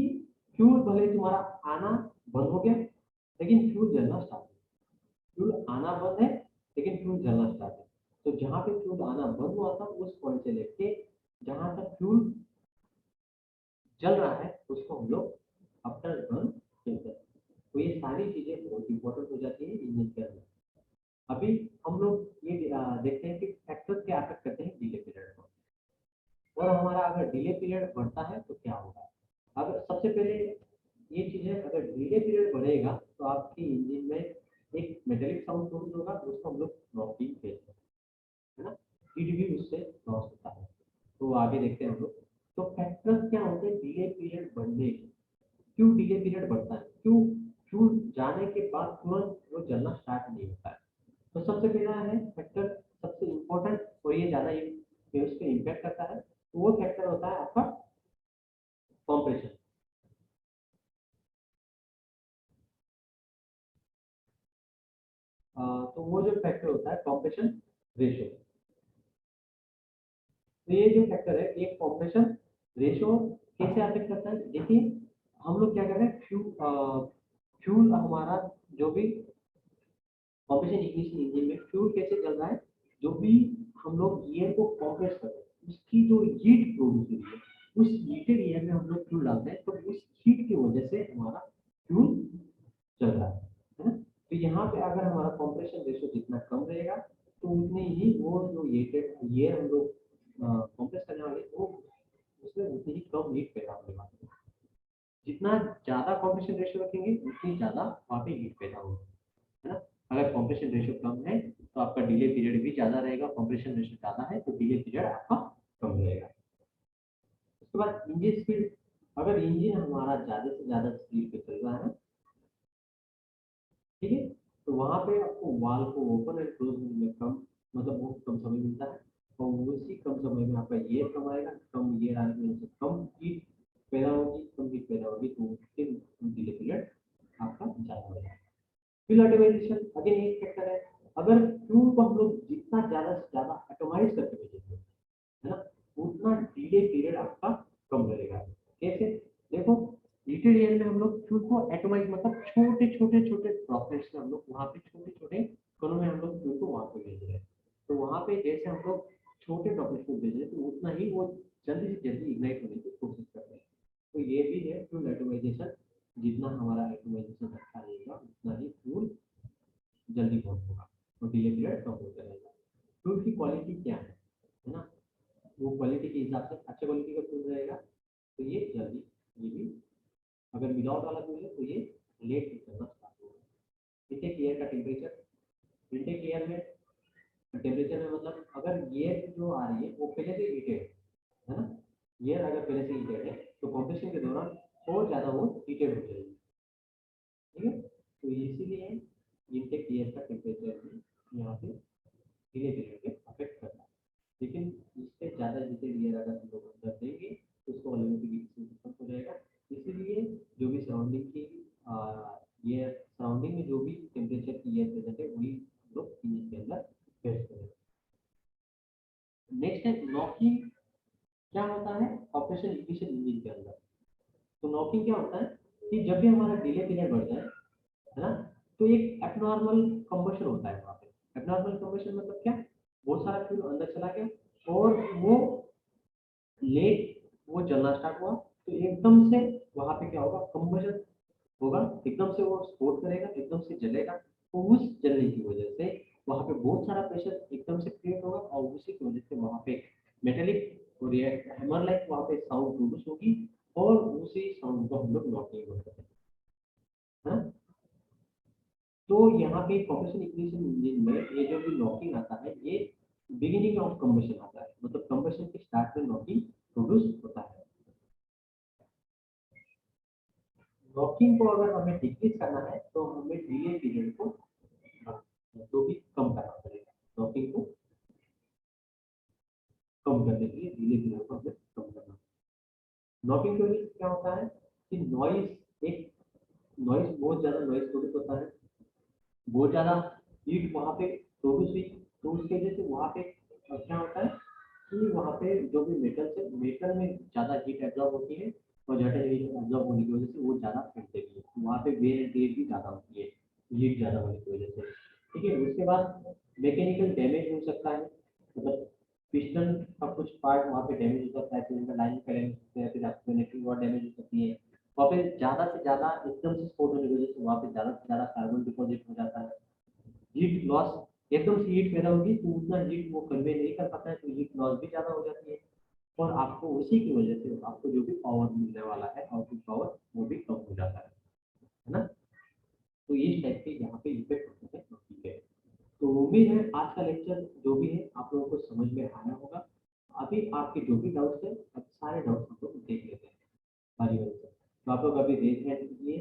फ्यूल भले तुम्हारा आना बंद हो गया लेकिन फ्यूल जलना स्टार्ट है। फ्यूल आना बंद है लेकिन फ्यूल जलना स्टार्ट है। तो जहां पे फ्यूल आना बंद हुआ था उस पॉइंट से लेके जहां तक फ्यूल जल रहा है उसको हम लोग आफ्टर बर्न कहते हैं। तो ये सारी चीजें बहुत इंपॉर्टेंट हो जाती है इंजन के अंदर। अभी हम लोग ये देखते हैं कि फैक्टर्स क्या अफेक्ट करते हैं डिले पीरियड को, और हमारा अगर डिले पीरियड बढ़ता है तो क्या होगा। अगर सबसे पहले ये चीज है, अगर डिले पीरियड बढ़ेगा तो आपकी इंजन में एक मेटेलिक साउंड प्रोड्यूस होगा, उसको हम लोग नॉकिंग कहते हैं, है ना। स्पीड भी उससे लॉस होता है। तो आगे देखते हैं हम लोग। तो फैक्टर्स क्या होते हैं डिले पीरियड बढ़ने के। क्यों डिले पीरियड बढ़ता है, क्यों फ्यूल जाने के बाद तुरंत वो जलना स्टार्ट नहीं होता है। तो सबसे पहला है फैक्टर, सबसे इम्पोर्टेंट और ये ज्यादा उस पर इम्पैक्ट करता है, तो वो फैक्टर होता है आपका कॉम्प्रेशन। तो वो जो फैक्टर होता है कॉम्प्रेशन रेशियो। तो ये जो फैक्टर है ये कॉम्प्रेशन रेशियो कैसे अफेक्ट करता है, देखिए हम लोग क्या कर रहे हैं, फ्यूल हमारा जो भी कॉम्प्रेशन इग्निशन इंजन में फ्यूल कैसे चल रहा है, जो भी हम लोग ईयर को कॉम्प्रेस कर रहे हैं उसकी जो हीट प्रोड्यूस हो रही है उस हीटेड एयर में हम लोग फ्यूल डालते हैं, तो उस हीट की वजह से हमारा फ्यूल चल रहा है ना। तो यहाँ पे अगर हमारा कंप्रेशन रेशियो जितना कम रहेगा तो उतने ही वो जो ये हम लोग कंप्रेस करने वाले वो उसमें उतनी ही कम हीट पैदा होने वाली है। जितना ज्यादा कंप्रेशन रेशियो रखेंगे उतनी ज्यादा वहाँ पे हीट पैदा होगी, है ना। अगर कंप्रेशन रेशियो कम है तो आपका डिले पीरियड भी ज्यादा रहेगा, कंप्रेशन रेशियो ज्यादा है तो डिले पीरियड आपका कम रहेगा। उसके बाद इंजन स्पीड, अगर इंजन हमारा ज्यादा से ज्यादा स्पीड पे चल रहा है, ठीक है, तो वहां पे आपको वाल को ओपन एंड क्लोज में कम मतलब बहुत कम समय मिलता है, और उसी कम समय में आपका ये कम आएगा, कम ये आने की वजह से कम हीट पैदा होगी, कम हीट पैदा होगी तो उसके डिले पीरियड आपका ज्यादा हो जाएगा। फिर ऑटोमाइजेशन अगेन एक फैक्टर है। अगर फ्यूल को हम लोग जितना ज्यादा से ज्यादा ऑटोमाइज करके भेजेंगे, है ना, उतना डिले पीरियड आपका कम रहेगा। कैसे, देखो लिटिल एयर में हम लोग फ्यूल को एटोमाइज मतलब छोटे छोटे छोटे ड्रॉपलेट्स में हम लोग वहाँ पे छोटे छोटे कणों में हम लोग फ्यूल को वहाँ पे भेज रहे हैं। तो वहाँ पे जैसे हम लोग छोटे ड्रॉपलेट्स में भेज रहे हैं तो उतना ही वो जल्दी से जल्दी इग्नाइट होने की कोशिश कर रहे हैं। तो ये भी है फ्यूल एटोमाइजेशन, जितना हमारा एटोमाइजेशन अच्छा रहेगा उतना ही फ्यूल जल्दी बहुत होगा और डिले पीरियड कम होता रहेगा। फ्यूल की क्वालिटी क्या है ना, वो क्वालिटी के हिसाब से अच्छे क्वालिटी का फ्यूल रहेगा तो ये जल्दी, ये भी अगर विदाउट वाला फ्यूल है तो ये लेट चलना स्टार्ट होगा। इंटेक एयर का टेम्परेचर, इंटेक एयर में टेम्परेचर में मतलब अगर एयर जो आ रही है वो पहले से हीटेड है ना, एयर अगर पहले से हीटेड है तो कंप्रेशन के दौरान और ज़्यादा वो हीटेड हो जाएगी, ठीक है। तो इसीलिए इंटेक एयर का टेम्परेचर भी यहाँ पे धीरे धीरे के अफेक्ट करता है। लेकिन इससे ज़्यादा जितने एयर अगर हम लोग अंदर देंगे तो उसको वॉल्यूमेट्रिक कम हो जाएगा। इसीलिए जो भी सराउंडिंग की ये सराउंडिंग में जो भी टेम्परेचर की एयर प्रेजेंट है वही हम लोग इंजन के अंदर फेस करेंगे। नेक्स्ट है नॉकिंग। क्या होता है ऑपरेशन इग्निशन इंजन के अंदर। तो नॉकिंग क्या होता है कि जब भी हमारा डिले पीरियड बढ़ जाए, है ना, तो एक एबनॉर्मल कंबशन होता है वहाँ पे। एबनॉर्मल कंबशन मतलब क्या, बहुत सारा फ्यूल अंदर चला गया और वो लेट वो जलना स्टार्ट हुआ तो एकदम से वहां पे क्या होगा, कंबशन होगा, एकदम से वो स्फोट करेगा, एकदम से जलेगा। तो उस जलने की वजह से वहां पे बहुत सारा प्रेशर एकदम से क्रिएट होगा, और उसी की वजह से वहां पे मेटेलिक और हैमर लाइक वहां पे साउंड प्रोड्यूस होगी, और उसी साउंड को हम लोग नॉकिंग बोलते हैं, है ना? तो यहाँ पे कंप्रेशन इग्निशन इंजन में ये जो भी नॉकिंग आता है, ये बिगिनिंग ऑफ कंबशन आता है, मतलब कंबशन के स्टार्ट में नॉकिंग प्रोड्यूस होता है। नॉकिंग को अगर हमें डिक्रीज करना है तो हमें डिले पीरियड को तो भी कम करना पड़ेगा। नॉकिंग को कम करने के लिए डिले पीरियड को हमें कम करना। नॉकिंग की वजह से क्या होता है कि नॉइज, एक नॉइज बहुत ज्यादा नॉइज प्रोड्यूस होता है, बहुत ज़्यादा हीट वहाँ पे प्रोड्यूस हुई, तो उसकी वजह से वहाँ पे क्या होता है कि वहाँ पे जो भी मेटल्स है, मेटल में ज़्यादा हीट एब्जॉर्ब होती है, और ज़्यादा हीट एब्जॉर्ब होने की वजह से वो ज़्यादा फैलते भी है, वहाँ पे वेयर एंड टेयर भी ज़्यादा होती है हीट ज़्यादा होने की वजह से। ठीक है, उसके बाद मैकेनिकल डैमेज हो सकता है, मतलब पिस्टन का कुछ पार्ट वहाँ पे डैमेज हो सकता है, सिलेंडर लाइन करंट हो सकते हैं, फिर आपको नेटवर्क और डैमेज हो सकती है, और फिर ज़्यादा से ज़्यादा एकदम से स्फोट होने की वजह से वहाँ पे ज़्यादा से ज़्यादा कार्बन डिपॉजिट हो जाता है, हीट लॉस, एकदम से हीट पैदा होगी तो उतना हीट वो कन्वे नहीं कर पाता है, तो हीट लॉस भी ज़्यादा हो जाती है, और आपको उसी की वजह से आपको जो भी पावर मिलने वाला है, आउटपुट पावर, वो भी कम हो जाता है ना? तो इस टाइप के यहाँ पे इफेक्ट होते हैं। ठीक है, तो उम्मीद है आज का लेक्चर जो भी है आप लोगों को समझ में आया होगा। अभी आपके जो भी डाउट्स है, अब सारे डाउट्स हम लोग देख लेते हैं बारी बारी से। तो आप लोग अभी रेज हैंड कीजिए,